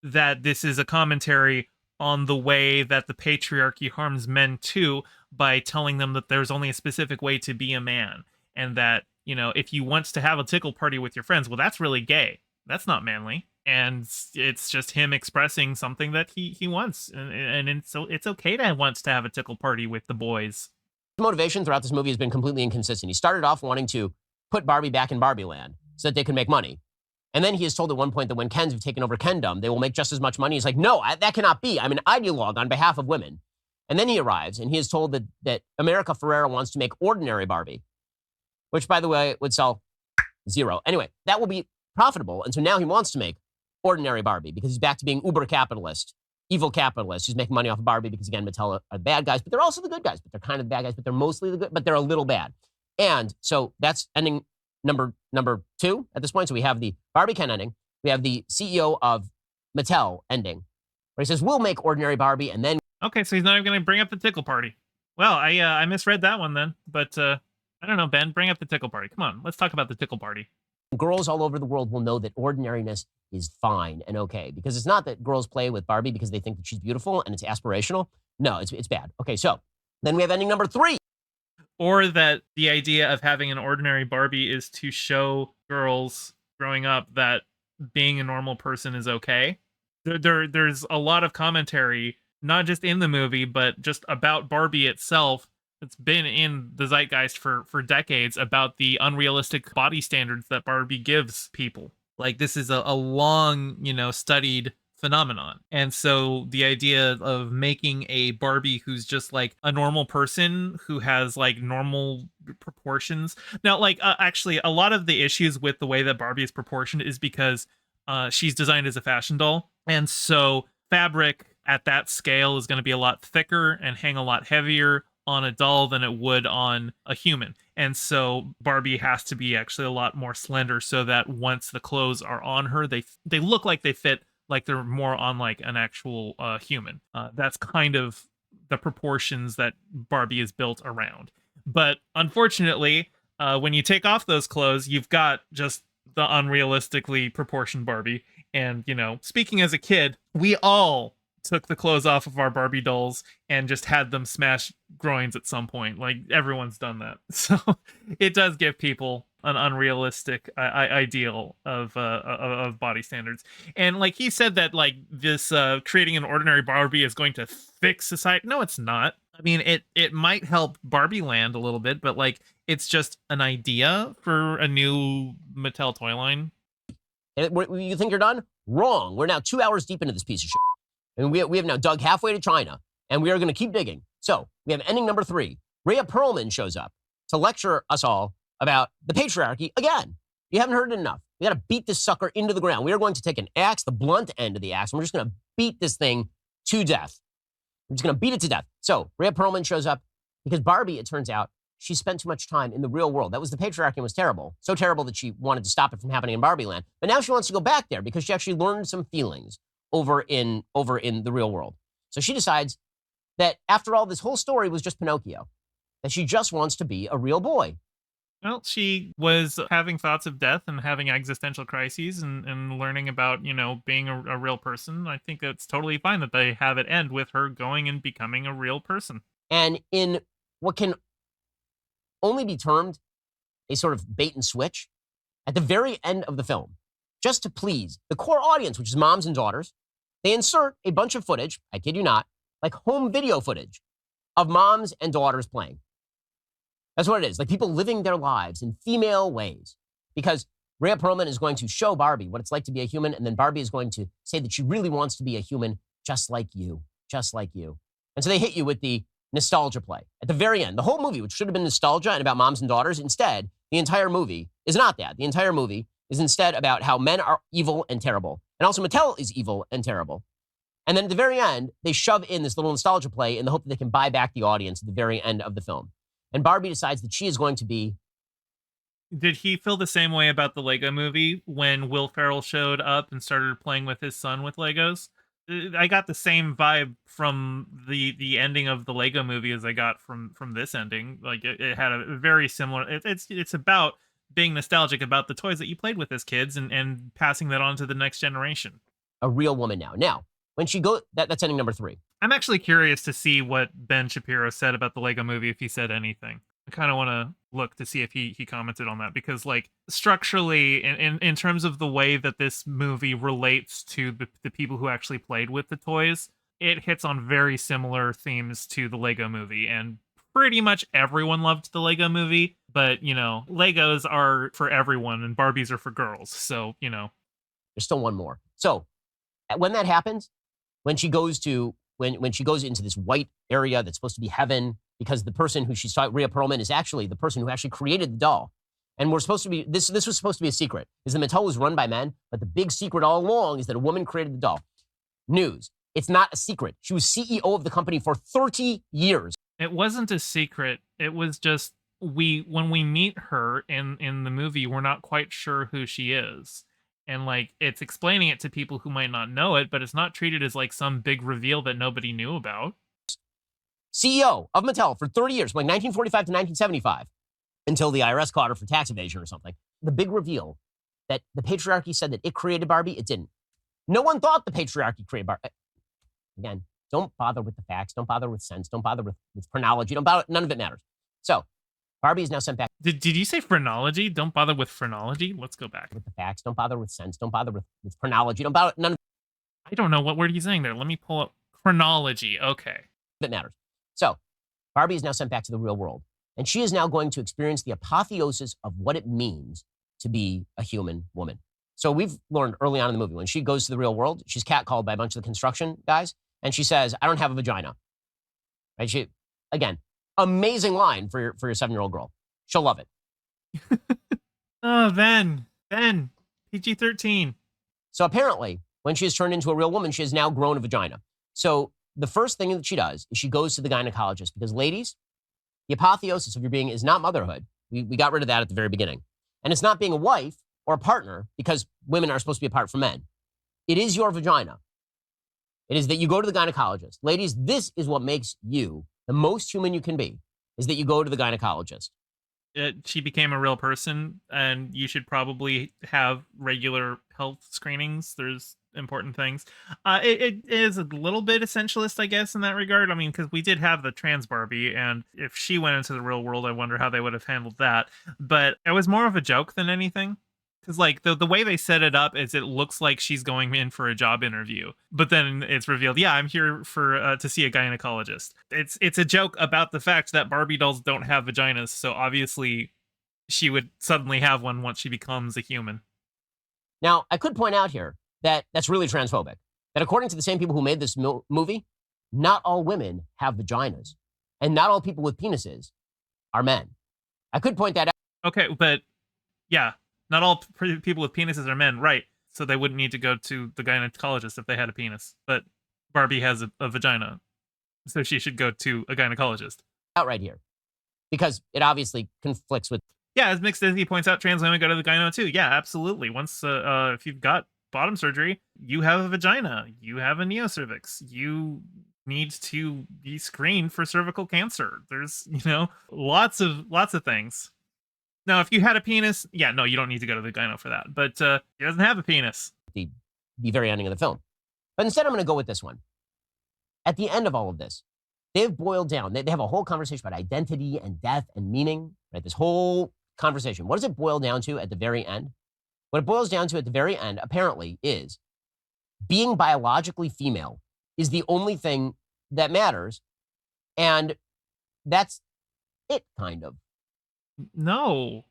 that this is a commentary on the way that the patriarchy harms men too, by telling them that there's only a specific way to be a man. And that, if you want to have a tickle party with your friends, well, that's really gay. That's not manly. And it's just him expressing something that he wants. And so it's okay to want to have a tickle party with the boys. His motivation throughout this movie has been completely inconsistent. He started off wanting to put Barbie back in Barbie Land so that they could make money. And then he is told at one point that when Kens have taken over Kendom, they will make just as much money. He's like, no, that cannot be. I'm an ideologue on behalf of women. And then he arrives and he is told that America Ferrera wants to make ordinary Barbie, which, by the way, would sell Zero. Anyway, that will be profitable. And so now he wants to make ordinary Barbie because he's back to being uber capitalist, evil capitalist. He's making money off of Barbie because, again, Mattel are the bad guys, but they're also the good guys. But they're kind of the bad guys, but they're mostly the good, but they're a little bad. And so that's ending number 2 at this point. So we have the Barbie Ken ending. We have the CEO of Mattel ending, where he says, we'll make ordinary Barbie, and then... Okay, so he's not even going to bring up the tickle party. Well, I misread that one then, but I don't know, Ben, bring up the tickle party. Come on, let's talk about the tickle party. girls all over the world will know that ordinariness is fine and okay. Because it's not that girls play with Barbie because they think that she's beautiful and it's aspirational. No, it's bad. Okay, so then we have ending number 3. Or that the idea of having an ordinary Barbie is to show girls growing up that being a normal person is okay. There's a lot of commentary, not just in the movie, but just about Barbie itself. It's been in the zeitgeist for decades about the unrealistic body standards that Barbie gives people. Like, this is a long, studied phenomenon. And so the idea of making a Barbie who's just like a normal person who has like normal proportions. Now, like, actually, a lot of the issues with the way that Barbie is proportioned is because she's designed as a fashion doll. And so fabric at that scale is going to be a lot thicker and hang a lot heavier on a doll than it would on a human. And so Barbie has to be actually a lot more slender so that once the clothes are on her, they look like they fit like they're more on like an actual human. That's kind of the proportions that Barbie is built around. But unfortunately, when you take off those clothes, you've got just the unrealistically proportioned Barbie. And, speaking as a kid, we all took the clothes off of our Barbie dolls and just had them smash groins at some point. Like, everyone's done that. So it does give people an unrealistic ideal of body standards. And like he said that like this creating an ordinary Barbie is going to fix society. No, it's not. I mean, it might help Barbie Land a little bit, but like it's just an idea for a new Mattel toy line. You think you're done? Wrong. We're now 2 hours deep into this piece of shit. And we have now dug halfway to China, and we are going to keep digging. So we have ending number 3. Rhea Perlman shows up to lecture us all about the patriarchy again. You haven't heard it enough. We got to beat this sucker into the ground. We are going to take an axe, the blunt end of the axe, and we're just going to beat this thing to death. We're just going to beat it to death. So Rhea Perlman shows up because Barbie, it turns out, she spent too much time in the real world. That was the patriarchy, was terrible. So terrible that she wanted to stop it from happening in Barbie Land. But now she wants to go back there because she actually learned some feelings over in the real world. So she decides that after all, this whole story was just Pinocchio, that she just wants to be a real boy. Well, she was having thoughts of death and having existential crises and learning about, being a real person. I think that's totally fine that they have it end with her going and becoming a real person. And in what can only be termed a sort of bait and switch, at the very end of the film, just to please the core audience, which is moms and daughters, they insert a bunch of footage, I kid you not, like home video footage of moms and daughters playing. That's what it is, like people living their lives in female ways. Because Rhea Perlman is going to show Barbie what it's like to be a human, and then Barbie is going to say that she really wants to be a human just like you, just like you. And so they hit you with the nostalgia play. At the very end, the whole movie, which should have been nostalgia and about moms and daughters, instead, the entire movie is not that. The entire movie is instead about how men are evil and terrible. And also Mattel is evil and terrible. And then at the very end, they shove in this little nostalgia play in the hope that they can buy back the audience at the very end of the film. And Barbie decides that she is going to be... Did he feel the same way about the Lego movie when Will Ferrell showed up and started playing with his son with Legos? I got the same vibe from the ending of the Lego movie as I got from this ending. Like it had a very similar... It's about being nostalgic about the toys that you played with as kids and passing that on to the next generation. A real woman now. Now, when she goes... That's ending number 3. I'm actually curious to see what Ben Shapiro said about the Lego movie, if he said anything. I kind of want to look to see if he commented on that, because like structurally in terms of the way that this movie relates to the people who actually played with the toys, it hits on very similar themes to the Lego movie, and pretty much everyone loved the Lego movie, but Legos are for everyone and Barbies are for girls. So, There's still one more. So when that happens, when she goes into this white area that's supposed to be heaven, because the person who she's talking, Rhea Perlman, is actually the person who actually created the doll. And we're supposed to be, this was supposed to be a secret, is that Mattel was run by men, but the big secret all along is that a woman created the doll. News. It's not a secret. She was CEO of the company for 30 years. It wasn't a secret. It was just when we meet her in the movie, we're not quite sure who she is. And like it's explaining it to people who might not know it, but it's not treated as like some big reveal that nobody knew about. CEO of Mattel for 30 years, from like 1945 to 1975, until the IRS caught her for tax evasion or something. The big reveal that the patriarchy said that it created Barbie, it didn't. No one thought the patriarchy created Barbie. Again, don't bother with the facts. Don't bother with sense. Don't bother with chronology. Don't bother. None of it matters. So Barbie is now sent back. Did you say phrenology? Don't bother with phrenology? Let's go back. With the facts. Don't bother with sense. Don't bother with chronology. Don't bother. None of I don't know what word he's saying there. Let me pull up chronology. Okay. it matters. So Barbie is now sent back to the real world. And she is now going to experience the apotheosis of what it means to be a human woman. So we've learned early on in the movie, when she goes to the real world, she's catcalled by a bunch of the construction guys. And she says, I don't have a vagina. Right? She, again, amazing line for your 7-year-old girl. She'll love it. Oh, Ben, PG-13. So apparently, when she is turned into a real woman, she has now grown a vagina. So the first thing that she does is she goes to the gynecologist because, ladies, the apotheosis of your being is not motherhood. We got rid of that at the very beginning. And it's not being a wife or a partner, because women are supposed to be apart from men. It is your vagina. It is that you go to the gynecologist. Ladies, this is what makes you the most human you can be, is that you go to the gynecologist. She became a real person, and you should probably have regular health screenings. There's important things. It is a little bit essentialist, I guess, in that regard. I mean, because we did have the trans Barbie, and if she went into the real world, I wonder how they would have handled that. But it was more of a joke than anything. Because like the way they set it up is it looks like she's going in for a job interview, but then it's revealed, yeah, I'm here for to see a gynecologist. It's a joke about the fact that Barbie dolls don't have vaginas, so obviously she would suddenly have one once she becomes a human. Now, I could point out here that that's really transphobic. That according to the same people who made this movie, not all women have vaginas, and not all people with penises are men. I could point that out. Okay, but yeah. Not all people with penises are men, right? So they wouldn't need to go to the gynecologist if they had a penis. But Barbie has a vagina, so she should go to a gynecologist. Out right here, because it obviously conflicts with. Yeah, as Mixed Disney points out, trans women go to the gyno too. Yeah, absolutely. Once if you've got bottom surgery, you have a vagina, you have a neocervix, you need to be screened for cervical cancer. There's lots of things. Now, if you had a penis, yeah, no, you don't need to go to the gyno for that. But he doesn't have a penis. The very ending of the film. But instead, I'm going to go with this one. At the end of all of this, they've boiled down. They have a whole conversation about identity and death and meaning. Right? This whole conversation. What does it boil down to at the very end? What it boils down to at the very end, apparently, is being biologically female is the only thing that matters. And that's it, kind of. No,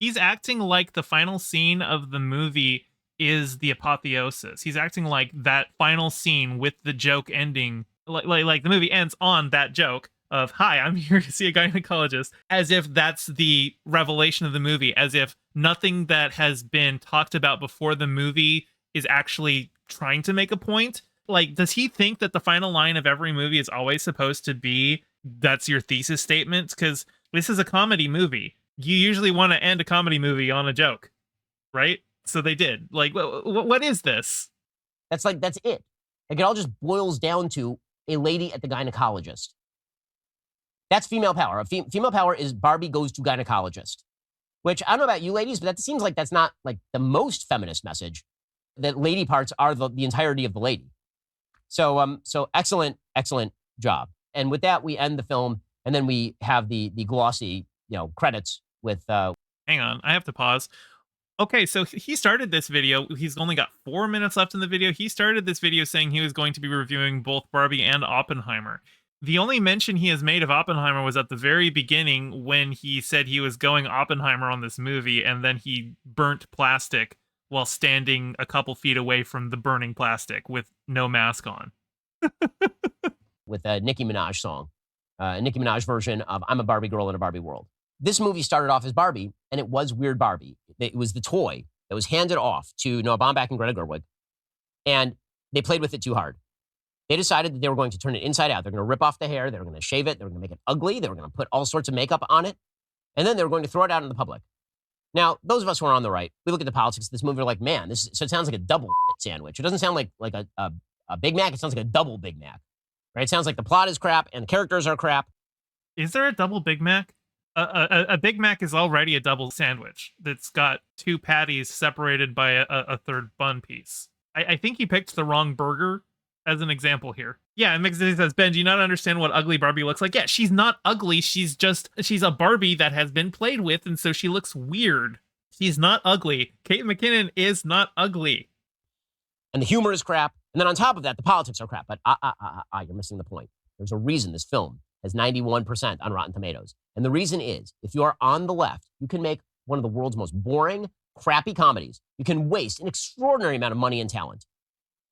he's acting like the final scene of the movie is the apotheosis. He's acting like that final scene with the joke ending, like the movie ends on that joke of, hi, I'm here to see a gynecologist, as if that's the revelation of the movie, as if nothing that has been talked about before the movie is actually trying to make a point. Like, does he think that the final line of every movie is always supposed to be, that's your thesis statement? Because this is a comedy movie. You usually want to end a comedy movie on a joke, right? So they did. Like, what is this? That's it. Like, it all just boils down to a lady at the gynecologist. That's female power. Female power is Barbie goes to gynecologist, which I don't know about you ladies, but that seems like that's not like the most feminist message, that lady parts are the entirety of the lady. So excellent job. And with that, we end the film, and then we have the glossy, credits with. Hang on, I have to pause. Okay, so he started this video. He's only got 4 minutes left in the video. He started this video saying he was going to be reviewing both Barbie and Oppenheimer. The only mention he has made of Oppenheimer was at the very beginning when he said he was going Oppenheimer on this movie, and then he burnt plastic while standing a couple feet away from the burning plastic with no mask on. With a Nicki Minaj song, a Nicki Minaj version of I'm a Barbie Girl in a Barbie World. This movie started off as Barbie, and it was Weird Barbie. It was the toy that was handed off to Noah Baumbach and Greta Gerwig, and they played with it too hard. They decided that they were going to turn it inside out. They're going to rip off the hair. They were going to shave it. They were going to make it ugly. They were going to put all sorts of makeup on it, and then they were going to throw it out in the public. Now, those of us who are on the right, we look at the politics of this movie, we're like, man, so it sounds like a double sandwich. It doesn't sound like a Big Mac. It sounds like a double Big Mac, right? It sounds like the plot is crap and the characters are crap. Is there a double Big Mac? A Big Mac is already a double sandwich that's got two patties separated by a third bun piece. I think you picked the wrong burger as an example here. Yeah, and Mixie says, Ben, do you not understand what ugly Barbie looks like? Yeah, she's not ugly. She's a Barbie that has been played with, and so she looks weird. She's not ugly. Kate McKinnon is not ugly. And the humor is crap. And then on top of that, the politics are crap. But you're missing the point. There's a reason this film has 91% on Rotten Tomatoes. And the reason is, if you are on the left, you can make one of the world's most boring, crappy comedies. You can waste an extraordinary amount of money and talent.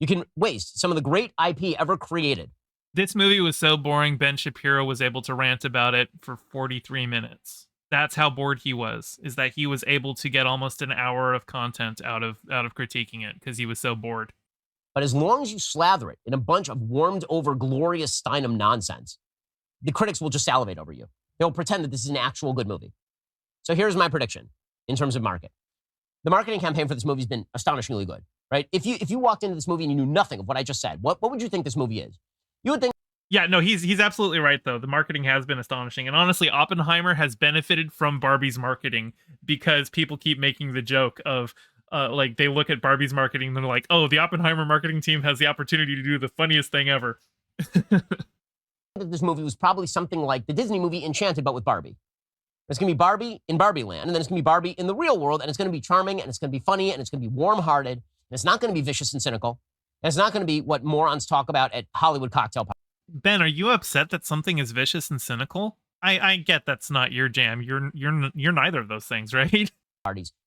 You can waste some of the great IP ever created. This movie was so boring, Ben Shapiro was able to rant about it for 43 minutes. That's how bored he was, is that he was able to get almost an hour of content out of critiquing it because he was so bored. But as long as you slather it in a bunch of warmed over glorious Steinem nonsense, the critics will just salivate over you. They'll pretend that this is an actual good movie. So here's my prediction in terms of market. The marketing campaign for this movie has been astonishingly good, right? If you walked into this movie and you knew nothing of what I just said, what would you think this movie is? You would think. Yeah, no, he's absolutely right, though. The marketing has been astonishing. And honestly, Oppenheimer has benefited from Barbie's marketing because people keep making the joke of, like, they look at Barbie's marketing and they're like, oh, the Oppenheimer marketing team has the opportunity to do the funniest thing ever. This movie was probably something like the Disney movie Enchanted, but with Barbie. It's going to be Barbie in Barbie Land, and then it's going to be Barbie in the real world, and it's going to be charming, and it's going to be funny, and it's going to be warm-hearted, and it's not going to be vicious and cynical, and it's not going to be what morons talk about at Hollywood cocktail parties. Ben, are you upset that something is vicious and cynical? I get that's not your jam. You're neither of those things, right?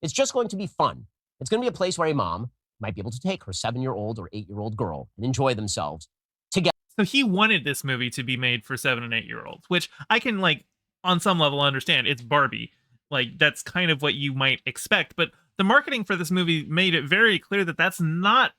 It's just going to be fun. It's going to be a place where a mom might be able to take her 7-year-old or 8-year-old girl and enjoy themselves together. So he wanted this movie to be made for 7 and 8-year-olds, which I can, like, on some level understand. It's Barbie. Like, that's kind of what you might expect. But the marketing for this movie made it very clear that that's not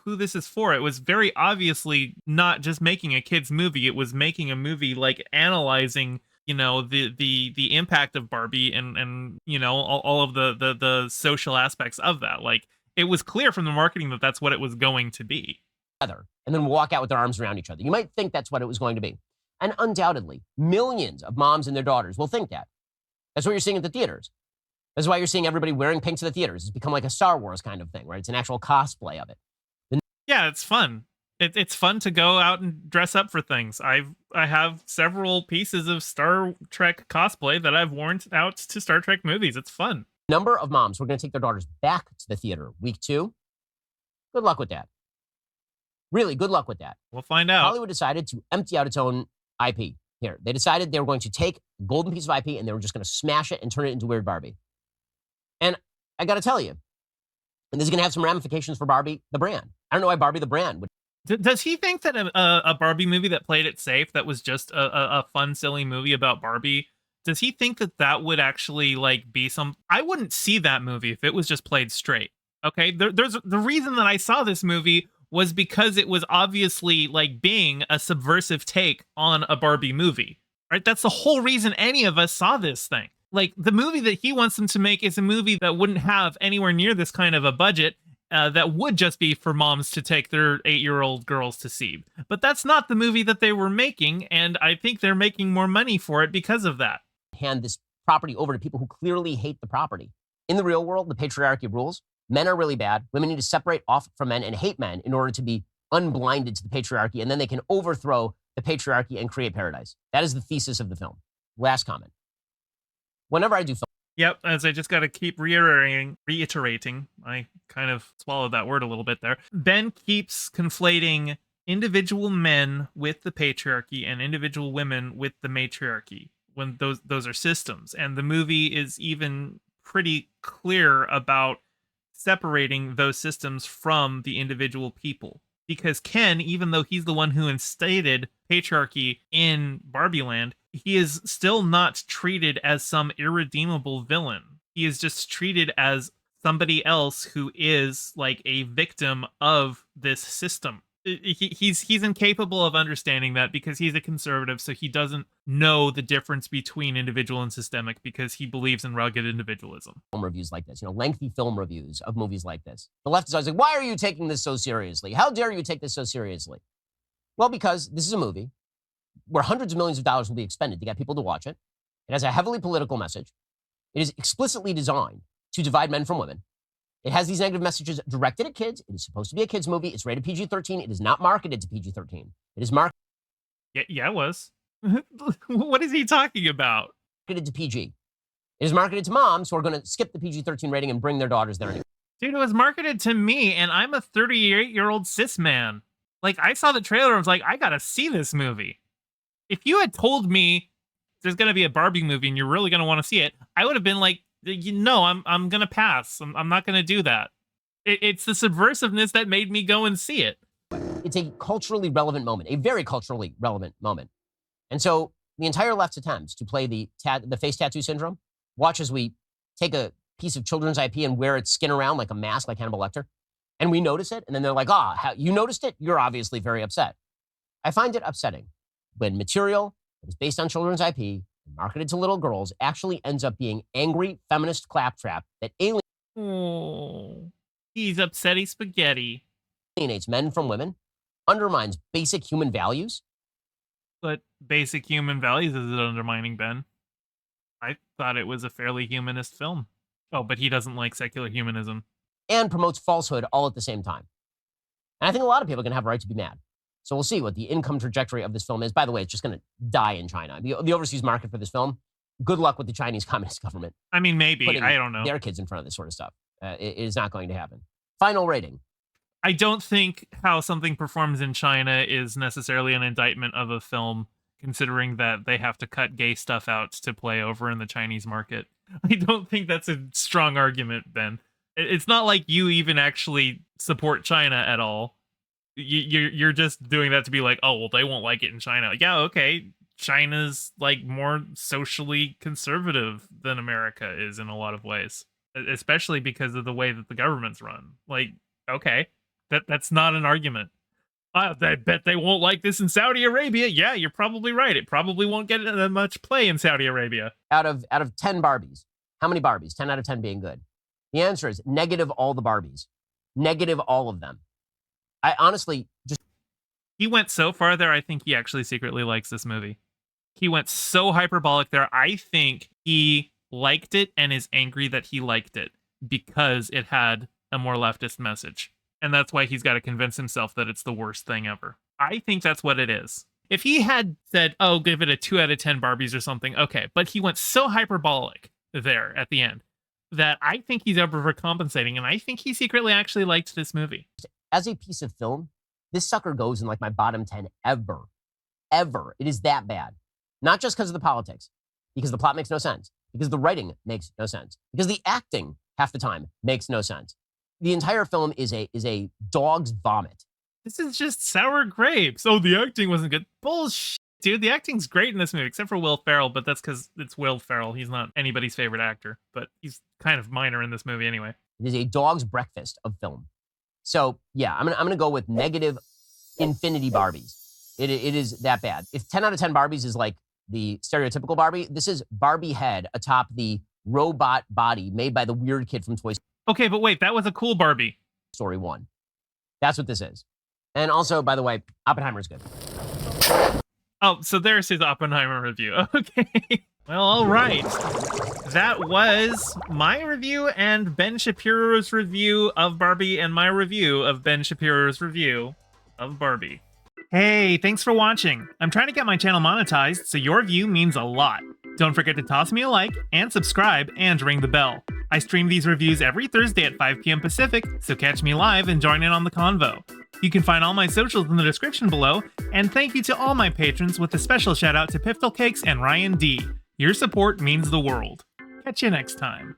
who this is for. It was very obviously not just making a kid's movie. It was making a movie, like, analyzing, you know, the impact of Barbie and you know, all of the social aspects of that. Like, it was clear from the marketing that that's what it was going to be. And then walk out with their arms around each other. You might think that's what it was going to be. And undoubtedly, millions of moms and their daughters will think that. That's what you're seeing at the theaters. That's why you're seeing everybody wearing pink to the theaters. It's become like a Star Wars kind of thing, right? It's an actual cosplay of it. Yeah, it's fun. It's fun to go out and dress up for things. I have several pieces of Star Trek cosplay that I've worn out to Star Trek movies. It's fun. Number of moms who are going to take their daughters back to the theater week 2. Good luck with that. Really, good luck with that. We'll find out. Hollywood decided to empty out its own IP here. They decided they were going to take a golden piece of IP and they were just going to smash it and turn it into Weird Barbie. And I got to tell you, and this is going to have some ramifications for Barbie, the brand. I don't know why Barbie, the brand, would. Does he think that a Barbie movie that played it safe, that was just a fun, silly movie about Barbie, does he think that that would actually, like, be some... I wouldn't see that movie if it was just played straight. Okay? There's the reason that I saw this movie was because it was obviously, like, being a subversive take on a Barbie movie, right? That's the whole reason any of us saw this thing. Like, the movie that he wants them to make is a movie that wouldn't have anywhere near this kind of a budget, that would just be for moms to take their 8-year-old girls to see. But that's not the movie that they were making, and I think they're making more money for it because of that. Hand this property over to people who clearly hate the property. In the real world, the patriarchy rules. Men are really bad. Women need to separate off from men and hate men in order to be unblinded to the patriarchy, and then they can overthrow the patriarchy and create paradise. That is the thesis of the film. Last comment. Whenever I do film... Yep, as I just got to keep reiterating, I kind of swallowed that word a little bit there. Ben keeps conflating individual men with the patriarchy and individual women with the matriarchy, when those are systems. And the movie is even pretty clear about separating those systems from the individual people. Because Ken, even though he's the one who instated patriarchy in Barbie Land, he is still not treated as some irredeemable villain. He is just treated as somebody else who is like a victim of this system. He's incapable of understanding that because he's a conservative, so he doesn't know the difference between individual and systemic because he believes in rugged individualism. Film reviews like this, lengthy film reviews of movies like this. The left is always like, why are you taking this so seriously? How dare you take this so seriously? Well, because this is a movie where hundreds of millions of dollars will be expended to get people to watch it. It has a heavily political message. It is explicitly designed to divide men from women. It has these negative messages directed at kids. It is supposed to be a kids movie. It's rated PG-13. It is not marketed to PG-13. It is marketed Yeah, it was. What is he talking about? to PG. It is marketed to moms who are going to skip the PG-13 rating and bring their daughters there anyway. Dude, it was marketed to me, and I'm a 38-year-old cis man. Like, I saw the trailer and was like, I gotta see this movie. If you had told me there's gonna be a Barbie movie and you're really gonna want to see it, I would have been like, I'm gonna pass. I'm not gonna do that. It's the subversiveness that made me go and see it. It's a culturally relevant moment, a very culturally relevant moment. And so the entire left's attempts to play the face tattoo syndrome, watch as we take a piece of children's IP and wear its skin around like a mask, like Hannibal Lecter, and we notice it, and then they're like, you noticed it? You're obviously very upset. I find it upsetting when material that is based on children's IP and marketed to little girls actually ends up being angry feminist claptrap that Oh, he's upsetty spaghetti. alienates men from women, undermines basic human values. But basic human values is it undermining, Ben? I thought it was a fairly humanist film. Oh, but he doesn't like secular humanism. And promotes falsehood all at the same time. And I think a lot of people are going to have a right to be mad. So we'll see what the income trajectory of this film is. By the way, it's just going to die in China. The overseas market for this film, good luck with the Chinese Communist government. I mean, maybe. I don't know. Their kids in front of this sort of stuff. It is not going to happen. Final rating. I don't think how something performs in China is necessarily an indictment of a film, considering that they have to cut gay stuff out to play over in the Chinese market. I don't think that's a strong argument, Ben. It's not like you even actually support China at all. You're just doing that to be like, oh, well, they won't like it in China. Yeah, okay. China's like more socially conservative than America is in a lot of ways, especially because of the way that the government's run. Like, okay, that's not an argument. I bet they won't like this in Saudi Arabia. Yeah, you're probably right. It probably won't get that much play in Saudi Arabia. Out of 10 Barbies, how many Barbies? 10 out of 10 being good. The answer is negative all the Barbies. Negative all of them. I honestly just... He went so far there, I think he actually secretly likes this movie. He went so hyperbolic there. I think he liked it and is angry that he liked it because it had a more leftist message. And that's why he's got to convince himself that it's the worst thing ever. I think that's what it is. If he had said, oh, give it a 2 out of 10 Barbies or something, okay. But he went so hyperbolic there at the end that I think he's overcompensating, and I think he secretly actually liked this movie. As a piece of film, this sucker goes in like my bottom 10 ever. Ever. It is that bad. Not just because of the politics, because the plot makes no sense, because the writing makes no sense, because the acting half the time makes no sense. The entire film is a dog's vomit. This is just sour grapes. Oh, the acting wasn't good. Bullshit, dude. The acting's great in this movie, except for Will Ferrell, but that's because it's Will Ferrell. He's not anybody's favorite actor, but he's kind of minor in this movie anyway. It is a dog's breakfast of film. So, yeah, I'm gonna go with negative infinity Barbies. It is that bad. If 10 out of 10 Barbies is like the stereotypical Barbie, this is Barbie head atop the robot body made by the weird kid from Toy Okay, but wait, that was a cool Barbie. Story 1. That's what this is. And also, by the way, Oppenheimer's good. Oh, so there's his Oppenheimer review. Okay. Well, all right. That was my review and Ben Shapiro's review of Barbie and my review of Ben Shapiro's review of Barbie. Hey, thanks for watching. I'm trying to get my channel monetized, so your view means a lot. Don't forget to toss me a like and subscribe and ring the bell. I stream these reviews every Thursday at 5 p.m. Pacific, so catch me live and join in on the convo. You can find all my socials in the description below, and thank you to all my patrons with a special shout out to Piftle Cakes and Ryan D. Your support means the world. Catch you next time.